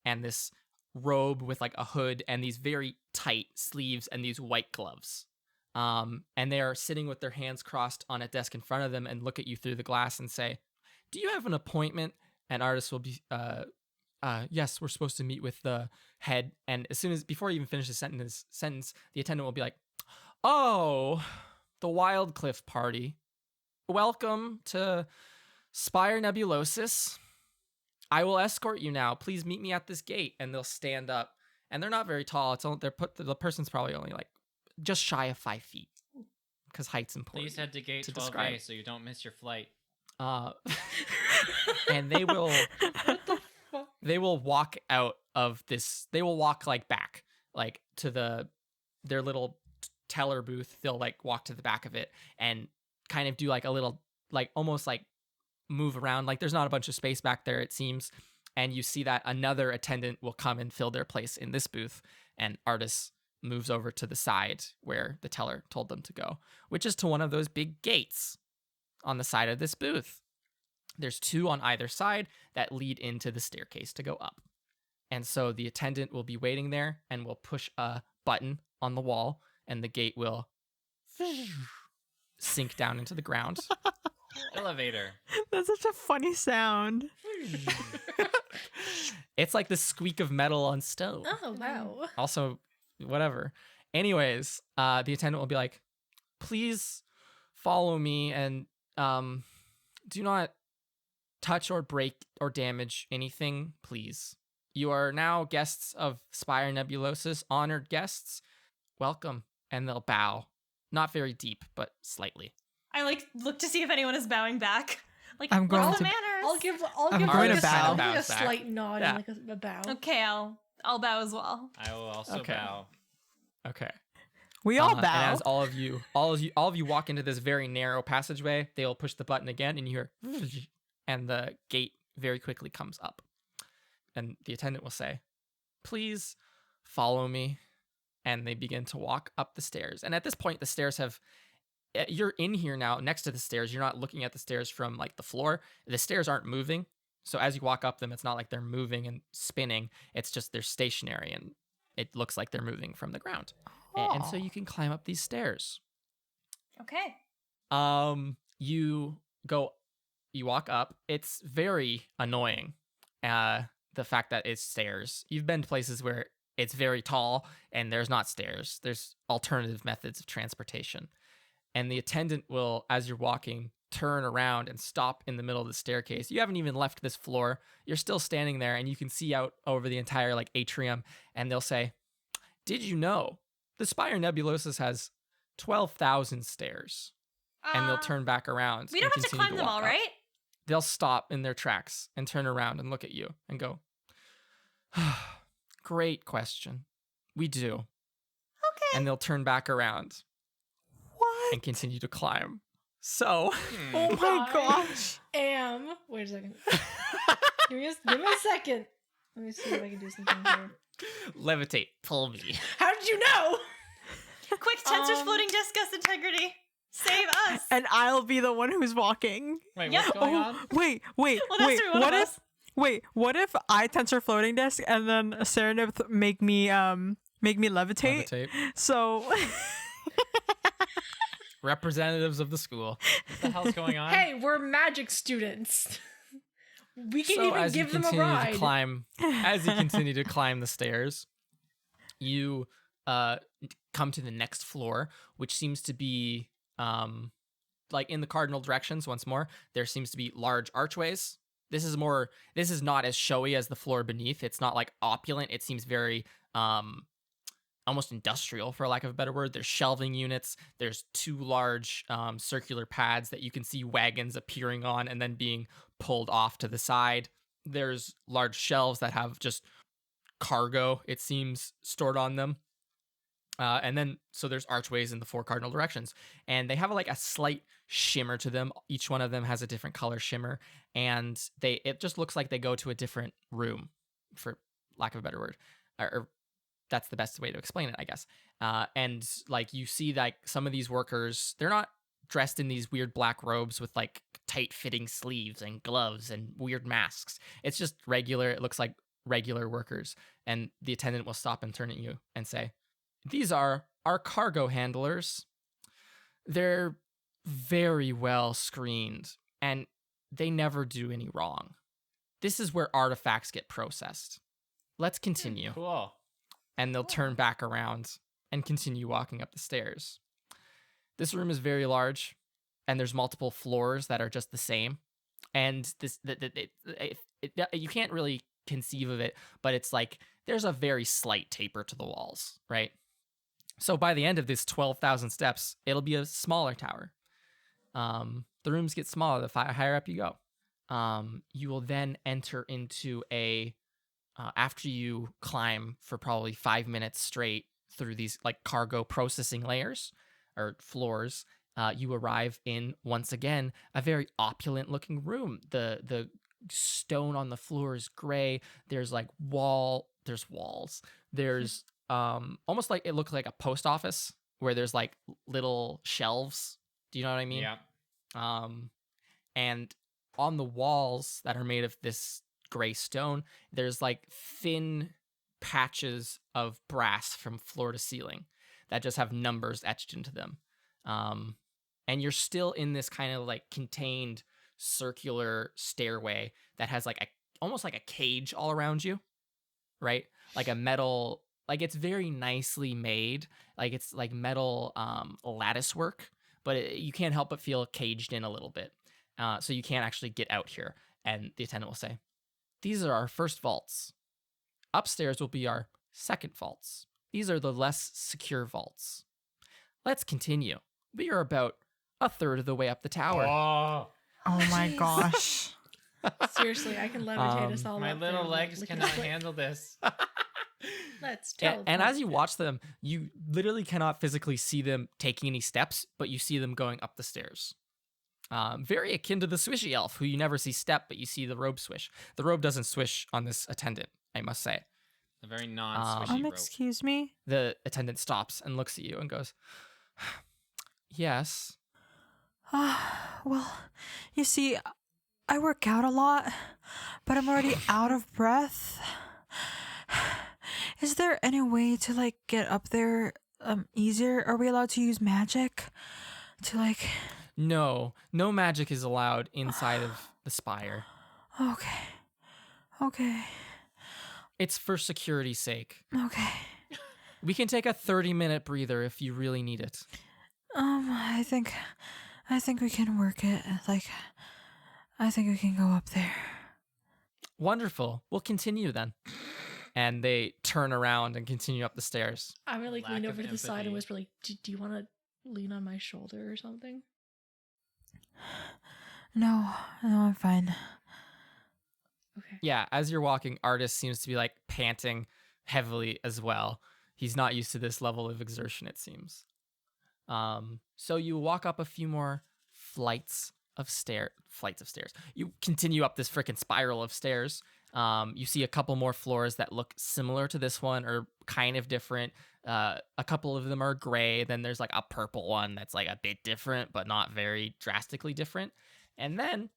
and this robe with like a hood and these very tight sleeves and these white gloves. And they are sitting with their hands crossed on a desk in front of them and look at you through the glass and say, "Do you have an appointment?" And Artist will be, yes, we're supposed to meet with the head. And before you even finish the sentence, the attendant will be like, "Oh, the Wild Cliff party. Welcome to Spire Nebulosis. I will escort you now. Please meet me at this gate." And they'll stand up. And they're not very tall. The person's probably only like just shy of 5 feet, because height's important. Please head to gate to 12A describe. so you don't miss your flight. And they will they will walk out of this. They will walk like back, like to their little teller booth. They'll like walk to the back of it and kind of do like a little, like almost like move around. Like there's not a bunch of space back there, it seems. And you see that another attendant will come and fill their place in this booth, and Artist moves over to the side where the teller told them to go, which is to one of those big gates on the side of this booth. There's 2 on either side that lead into the staircase to go up. And so the attendant will be waiting there and will push a button on the wall, and the gate will sink down into the ground. Elevator. That's such a funny sound. It's like the squeak of metal on stone. Oh, wow. Also, whatever. Anyways, the attendant will be like, "Please follow me and do not touch or break or damage anything, please. You are now guests of Spire Nebulosis, honored guests. Welcome." And they'll bow. Not very deep, but slightly. I like look to see if anyone is bowing back. Like, I'm going what's the to- manners? I'll give I'm like going a, to bow. I'll give a Bows back. slight nod Yeah. and like a bow. Okay, I'll bow as well. I will also Okay. bow. Okay. We all And bow. as all of you walk into this very narrow passageway, they'll push the button again, and you hear, and the gate very quickly comes up. And the attendant will say, "Please follow me." And they begin to walk up the stairs. And at this point, the stairs you're in here now next to the stairs. You're not looking at the stairs from like the floor. The stairs aren't moving. So as you walk up them, it's not like they're moving and spinning. It's just they're stationary, and it looks like they're moving from the ground. And so you can climb up these stairs. Okay. You walk up. It's very annoying. The fact that it's stairs. You've been to places where it's very tall and there's not stairs. There's alternative methods of transportation. And the attendant will, as you're walking, turn around and stop in the middle of the staircase. You haven't even left this floor. You're still standing there, and you can see out over the entire like atrium. And they'll say, "Did you know the Spire Nebulosis has 12,000 stairs?" And they'll turn back around. We don't and have to continue climb them walk all, up. right? They'll stop in their tracks and turn around and look at you and go, "Great question. We do." Okay. And they'll turn back around What? and continue to climb. So, Oh my gosh. Wait a second. give me a second. Let me see if I can do something here. levitate, pull me. How did you know? Quick, Tensor's floating discus integrity. Save us. And I'll be the one who's walking. Wait, Yep. what's going on? Wait. Well, that's Wait. through one What of if? us. Wait. What if I tensor floating disc and then Serenip make me levitate? Levitate. So Representatives of the school. What the hell's going on? Hey, we're magic students. We can So even as you give them a continue ride. to climb, as you continue to climb the stairs, you come to the next floor, which seems to be like in the cardinal directions once more, there seems to be large archways. This is not as showy as the floor beneath. It's not like opulent. It seems very almost industrial, for lack of a better word. There's shelving units. There's 2 large circular pads that you can see wagons appearing on and then being pulled off to the side. There's large shelves that have just cargo, it seems, stored on them. And then, so there's archways in the 4 cardinal directions, and they have like a slight shimmer to them. Each one of them has a different color shimmer, and it just looks like they go to a different room, for lack of a better word, or that's the best way to explain it, I guess. And like you see, like some of these workers, they're not dressed in these weird black robes with like tight fitting sleeves and gloves and weird masks. It's just regular. It looks like regular workers, and the attendant will stop and turn at you and say, "These are our cargo handlers. They're very well screened, and they never do any wrong. This is where artifacts get processed. Let's continue." Cool. And they'll turn back around and continue walking up the stairs. This room is very large, and there's multiple floors that are just the same. And you can't really conceive of it, but it's like there's a very slight taper to the walls, right? So by the end of this 12,000 steps, it'll be a smaller tower. The rooms get smaller the higher up you go. You will then enter into after you climb for probably 5 minutes straight through these like cargo processing layers or floors, you arrive in, once again, a very opulent looking room. The stone on the floor is gray. There's like there's walls. There's almost like it looks like a post office where there's like little shelves. Do you know what I mean? Yeah. And on the walls that are made of this gray stone, there's like thin patches of brass from floor to ceiling that just have numbers etched into them. And you're still in this kind of like contained circular stairway that has like almost like a cage all around you, right? Like a metal, like it's very nicely made. Like it's like metal lattice work, but you can't help but feel caged in a little bit. So you can't actually get out here. And the attendant will say, "These are our first vaults. Upstairs will be our second vaults. These are the less secure vaults. Let's continue. We are about a third of the way up the tower." Oh, Oh my Jeez. gosh. Seriously, I can levitate us all my up there, little like, legs lickety cannot split. handle this. Let's And teleport. as you watch them, you literally cannot physically see them taking any steps, but you see them going up the stairs. Very akin to the swishy elf, who you never see step, but you see the robe swish. The robe doesn't swish on this attendant, I must say. A very non-swishy rope. Excuse me? The attendant stops and looks at you and goes, "Yes." Well, you see, I work out a lot, but I'm already out of breath. Is there any way to like get up there easier? Are we allowed to use magic to like? No magic is allowed inside of the spire. Okay. It's for security's sake. Okay. We can take a 30-minute breather if you really need it. I think we can work it. Like, I think we can go up there. Wonderful. We'll continue then. And they turn around and continue up the stairs. I'm gonna like Lack lean of over to the side empathy. and whisper like, "Do you want to lean on my shoulder or something?" No, I'm fine. Okay. Yeah, as you're walking, Artis seems to be like panting heavily as well. He's not used to this level of exertion, it seems. So you walk up a few more flights of stairs. You continue up this freaking spiral of stairs. You see a couple more floors that look similar to this one or kind of different. A couple of them are gray. Then there's like a purple one that's like a bit different, but not very drastically different. And then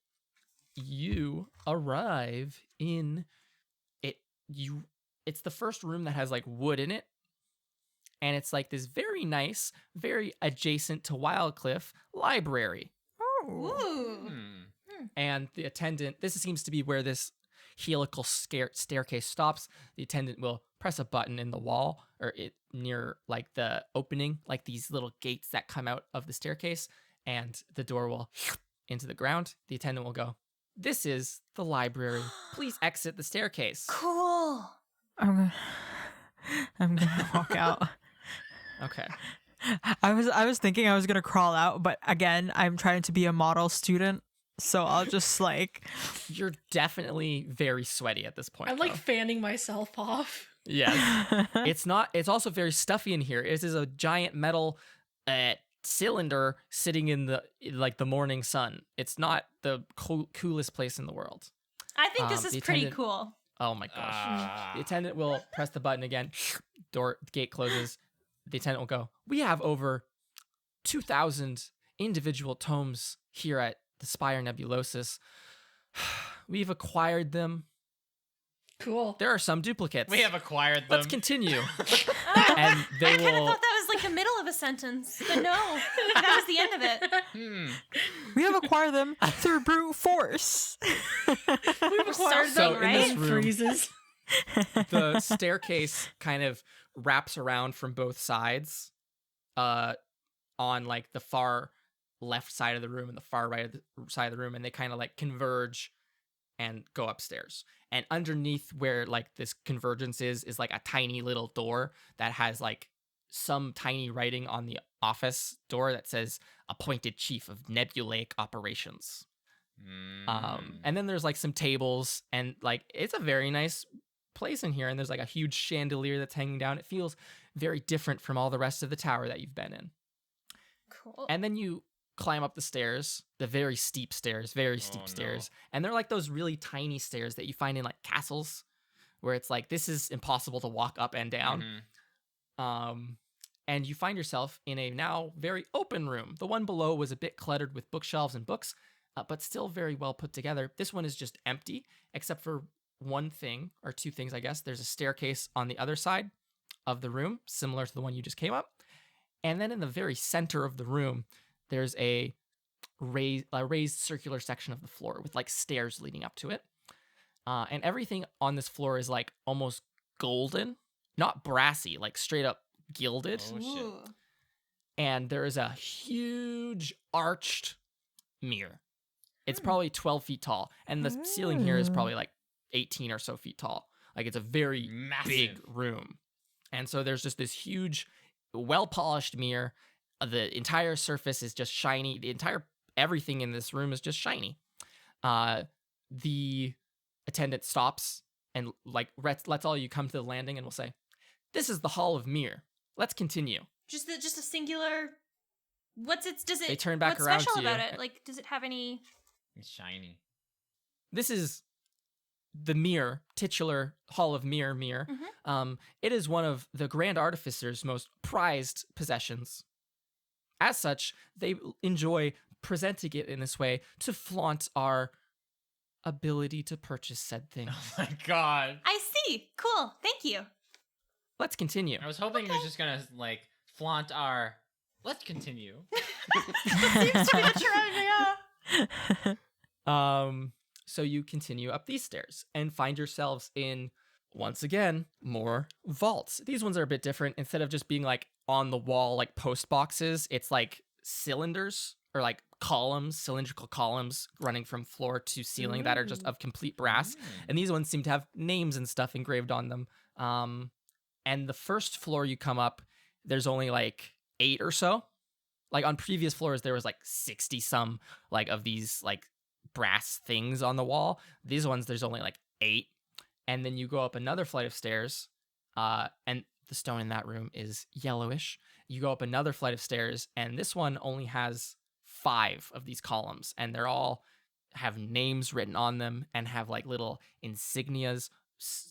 you arrive in it. It's the first room that has like wood in it. And it's like this very nice, very adjacent to Wildcliff library. Ooh. Hmm. And the attendant, this seems to be where this helical staircase stops. The attendant will press a button in the wall or near like the opening, like these little gates that come out of the staircase. and the door will into the ground. The attendant will go, "This is the library. Please exit the staircase." Cool. I'm gonna walk out. Okay. I was thinking I was gonna crawl out, but again, I'm trying to be a model student, so I'll just like. You're definitely very sweaty at this point. I'm like though. fanning myself off. Yes. It's also very stuffy in here. It is a giant metal cylinder sitting in the morning sun. It's not the coolest place in the world. I think this is the pretty attendant- cool. Oh my gosh. The attendant will press the button again. Gate closes. The attendant will go, "We have over 2,000 individual tomes here at the Spire Nebulosis. We've acquired them. Cool. There are some duplicates. We have acquired them. Let's continue." Oh, And they I kind of will. thought that was like the middle of a sentence, but no, that was the end of it. We have acquired them through brute force. We've acquired So them in this and room- freezes. The staircase kind of wraps around from both sides, on like the far left side of the room and the far right side of the room, and they kind of like converge and go upstairs. And underneath where like this convergence is like a tiny little door that has like some tiny writing on the office door that says "Appointed Chief of Nebulaic Operations." And then there's like some tables, and like it's a very nice place in here, and there's like a huge chandelier that's hanging down. It feels very different from all the rest of the tower that you've been in. Cool. And then you climb up the stairs, the very steep stairs, and they're like those really tiny stairs that you find in like castles, where it's like this is impossible to walk up and down. And you find yourself in a now very open room. The one below was a bit cluttered with bookshelves and books, but still very well put together. This one is just empty, except for one thing, or two things, I guess. There's a staircase on the other side of the room, similar to the one you just came up. And then in the very center of the room, there's a raised circular section of the floor with like stairs leading up to it. And everything on this floor is like almost golden, not brassy, like straight up gilded. Oh, shit. Ooh. And there is a huge arched mirror. It's probably 12 feet tall, and the ceiling here is probably like 18 or so feet tall. Like it's a very Massive. big room. And so there's just this huge, well-polished mirror. The entire surface is just shiny. Everything in this room is just shiny. The attendant stops and like lets all you come to the landing and will say, "This is the Hall of Mirror. Let's continue." Just a singular. What's it? Does it? They turn back what's around special to you. about it? Like, does it have any? It's shiny. This is the mirror, titular Hall of Mirror. It is one of the Grand Artificer's most prized possessions. As such, they enjoy presenting it in this way to flaunt our ability to purchase said things. Oh my god. I see. Cool. Thank you. Let's continue. I was hoping he was just gonna like flaunt our. Let's continue. Seems to be the trend, yeah. So you continue up these stairs and find yourselves in, once again, more vaults. These ones are a bit different. Instead of just being like on the wall, like post boxes, it's like cylinders or like columns, cylindrical columns running from floor to ceiling that are just of complete brass. And these ones seem to have names and stuff engraved on them. And the first floor you come up, there's only like 8 or so. Like on previous floors, there was like 60 some like of these like brass things on the wall. These ones, there's only like 8. And then you go up another flight of stairs, and the stone in that room is yellowish. You go up another flight of stairs, and this one only has 5 of these columns, and they're all have names written on them and have like little insignias.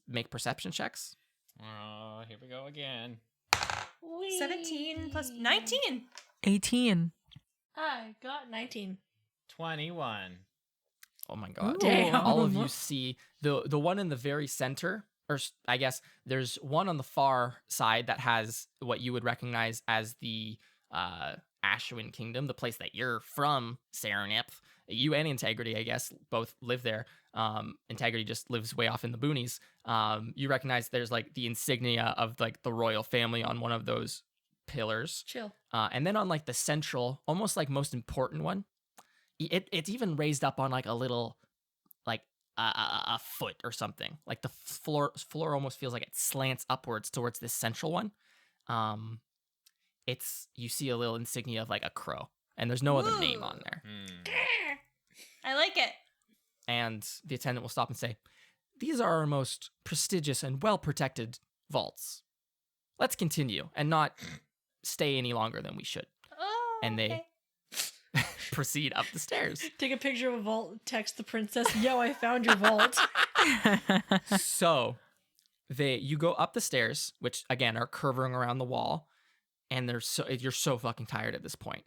Make perception checks. Oh, here we go again. 17 plus 19. 18. I got 19. 21. Oh my god. Ooh. Damn. All of you see the one in the very center, or I guess there's one on the far side that has what you would recognize as the Ashwin Kingdom, the place that you're from, Serenip. You and Integrity, I guess, both live there. Integrity just lives way off in the boonies. You recognize there's like the insignia of like the royal family on one of those pillars. Chill. And then on like the central, almost like most important one, it's even raised up on like a little, like a foot or something. Like the floor almost feels like it slants upwards towards this central one. You see a little insignia of like a crow, and there's no other name on there. I like it. And the attendant will stop and say, "These are our most prestigious and well-protected vaults. Let's continue and not stay any longer than we should." Oh, And they okay. proceed up the stairs. Take a picture of a vault, text the princess, "Yo, I found your vault." So you go up the stairs, which again are curving around the wall, and you're so fucking tired at this point.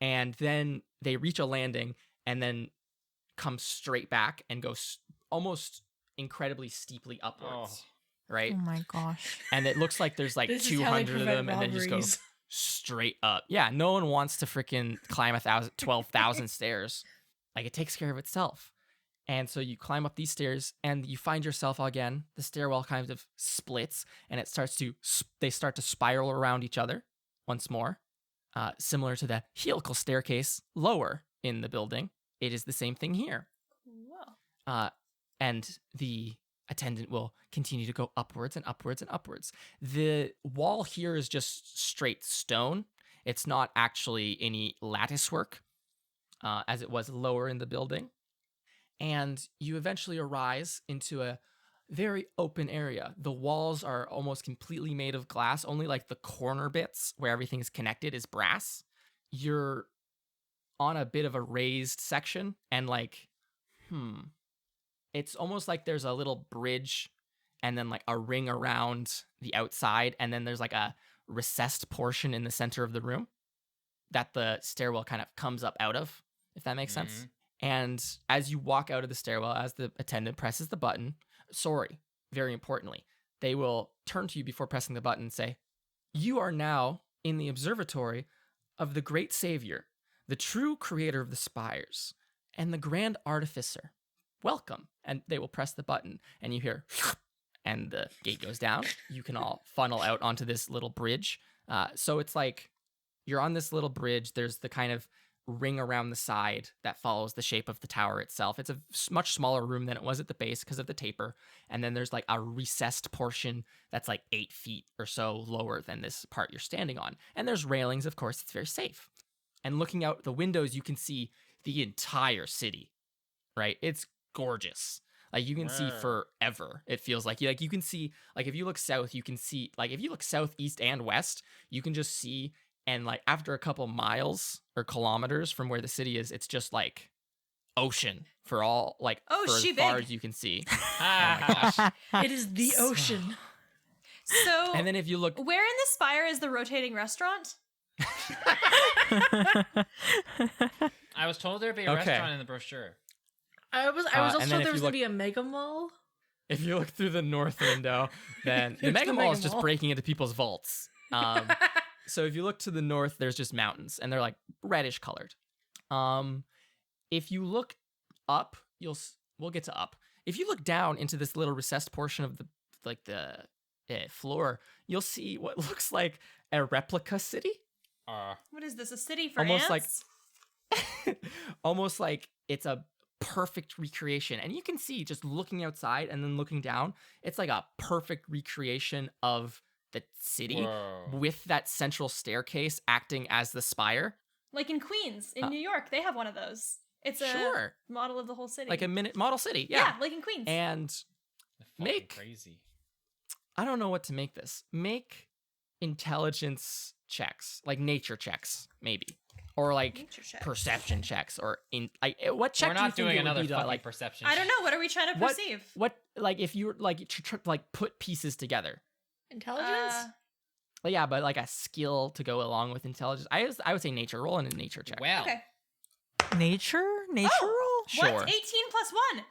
And then they reach a landing and then come straight back and go almost incredibly steeply upwards. Right? Oh my gosh. And it looks like there's like This is how they 200 of prevent them, and they just go robberies. straight up. Yeah, no one wants to freaking climb 12,000 stairs. Like, it takes care of itself. And so you climb up these stairs, and you find yourself again. The stairwell kind of splits, and they start to spiral around each other once more, similar to the helical staircase lower in the building. It is the same thing here. Whoa. And the attendant will continue to go upwards and upwards and upwards. The wall here is just straight stone. It's not actually any lattice work, as it was lower in the building. And you eventually arise into a very open area. The walls are almost completely made of glass. Only like the corner bits where everything is connected is brass. You're on a bit of a raised section, and like, it's almost like there's a little bridge and then like a ring around the outside, and then there's like a recessed portion in the center of the room that the stairwell kind of comes up out of, if that makes sense. And as you walk out of the stairwell, as the attendant presses the button, very importantly, they will turn to you before pressing the button and say, "You are now in the observatory of the great savior, the true creator of the spires, and the grand artificer. Welcome." And they will press the button, and you hear, and the gate goes down. You can all funnel out onto this little bridge. So it's like you're on this little bridge. There's the kind of ring around the side that follows the shape of the tower itself. It's a much smaller room than it was at the base because of the taper. And then there's like a recessed portion that's like 8 feet or so lower than this part you're standing on. And there's railings, of course. It's very safe. And looking out the windows, you can see the entire city, right? It's gorgeous. Like, you can see forever. It feels like you can see, like, if you look south, you can see, like, if you look south, east, and west, you can just see. And like after a couple miles or kilometers from where the city is, it's just like ocean for all, like, for as far as you can see. Oh my gosh. It is the ocean. So, And then if you look, where in the Spire is the rotating restaurant? I was told there'd be a restaurant in the brochure. I was and also then told if there was you going to be a mega mall. if you look through the north window, then the Mega Mall is just breaking into people's vaults. So if you look to the north, there's just mountains, and they're like reddish colored. If you look up, we'll get to up. If you look down into this little recessed portion of the floor, you'll see what looks like a replica city. What is this? A city for Almost ants? Almost like it's a perfect recreation. And you can see, just looking outside and then looking down, it's like a perfect recreation of the city with that central staircase acting as the spire. Like in Queens, in New York, they have one of those. It's a model of the whole city. Like a model city. Yeah, like in Queens. And crazy. I don't know what to make this. Make intelligence checks, like nature checks, maybe. Or like perception checks, or what check? We're do you not think doing it would another be to, fucking like, perception. I don't know. What are we trying to perceive? What like if you were like like put pieces together? Intelligence? Well, yeah, but like a skill to go along with intelligence. I would say nature. Roll in a nature check. Well, Okay. Nature roll? Sure. What? 18 plus 1?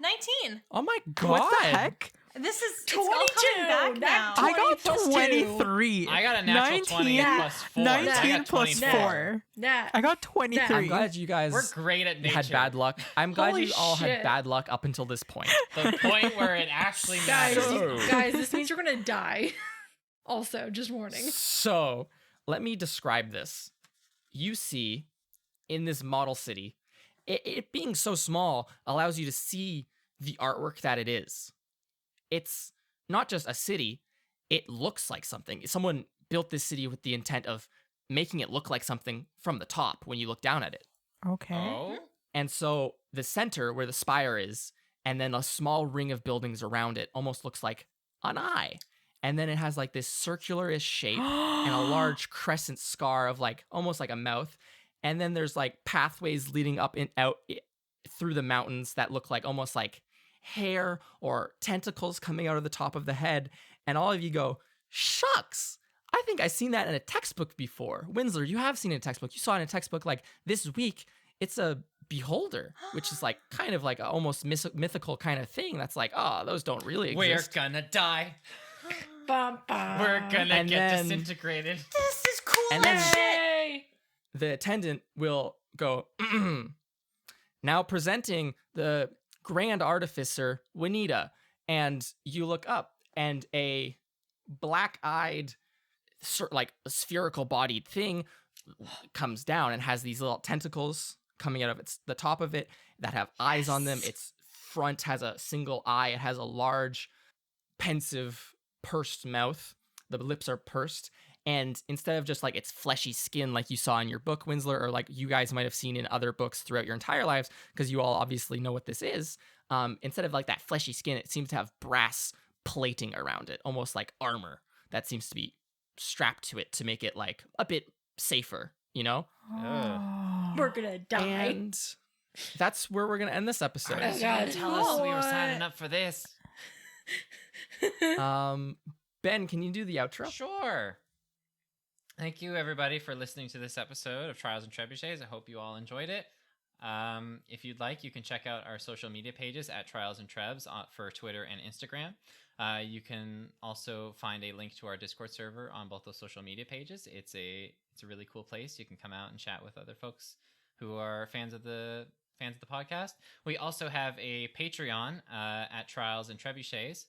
19. Oh my god. What the heck? This is 22. It's all coming back now. I got 20 plus 2. 23. I got a natural 20 plus 4. 19 I got plus 24. 4. Nat. I got 23. I'm glad you guys We're great at nature. had bad luck. I'm glad Holy you all had shit. bad luck up until this point. The point where it actually Guys, matters. guys, this means you're going to die. Also, just warning. So, let me describe this. You see, in this model city, it being so small allows you to see the artwork that it is. It's not just a city, it looks like something. Someone built this city with the intent of making it look like something from the top when you look down at it. Okay. Oh? And so the center where the spire is, and then a small ring of buildings around it almost looks like an eye. And then it has like this circular-ish shape and a large crescent scar of like almost like a mouth. And then there's like pathways leading up and out through the mountains that look like almost like hair or tentacles coming out of the top of the head. And all of you go, shucks, I think I've seen that in a textbook before. Winsler, you have seen it in a textbook. You saw it in a textbook like this week. It's a beholder, which is like kind of like a almost mythical kind of thing. That's like, oh, those don't really exist. We're gonna die. Bum, bum. We're gonna And get then- disintegrated. This is cool And then- as shit. Yay! The attendant will go, now presenting the Grand Artificer, Juanita. And you look up, and a black-eyed, like a spherical-bodied thing comes down and has these little tentacles coming out of the top of it that have eyes on them. Its front has a single eye. It has a large, pensive, pursed mouth. The lips are pursed. And instead of just like its fleshy skin like you saw in your book, Winsler, or like you guys might have seen in other books throughout your entire lives, because you all obviously know what this is, instead of like that fleshy skin, it seems to have brass plating around it, almost like armor that seems to be strapped to it to make it like a bit safer, you know? We're gonna die. And that's where we're going to end this episode. Artist, you didn't tell us we were signing up for this. Ben, can you do the outro? Sure. Thank you, everybody, for listening to this episode of Trials and Trebuchets. I hope you all enjoyed it. If you'd like, you can check out our social media pages at Trials and Trebs for Twitter and Instagram. You can also find a link to our Discord server on both those social media pages. It's a really cool place. You can come out and chat with other folks who are fans of the podcast. We also have a Patreon at Trials and Trebuchets.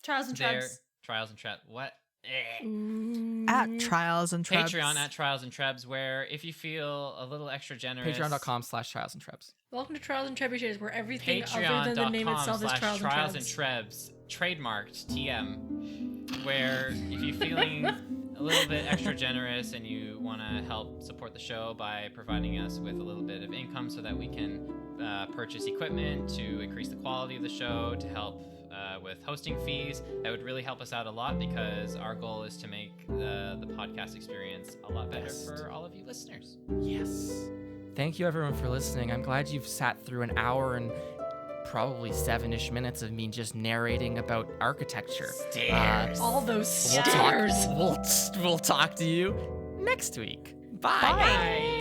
Trials and There- Trebs. Trials and Trebs. What? At Trials and Trebs. Patreon at Trials and Trebs, where if you feel a little extra generous, Patreon.com/Trials and Trebs. Welcome to Trials and Trebuchets, where everything other than the name itself is Trials and Trials and Trebs. Trebs, trademarked TM, where if you're feeling a little bit extra generous and you want to help support the show by providing us with a little bit of income so that we can purchase equipment to increase the quality of the show, to help with hosting fees, that would really help us out a lot, because our goal is to make the podcast experience a lot better for all of you listeners. Yes. Thank you, everyone, for listening. I'm glad you've sat through an hour and probably 7-ish minutes of me just narrating about architecture. Stairs. All those We'll stairs. talk to you next week. Bye. Bye.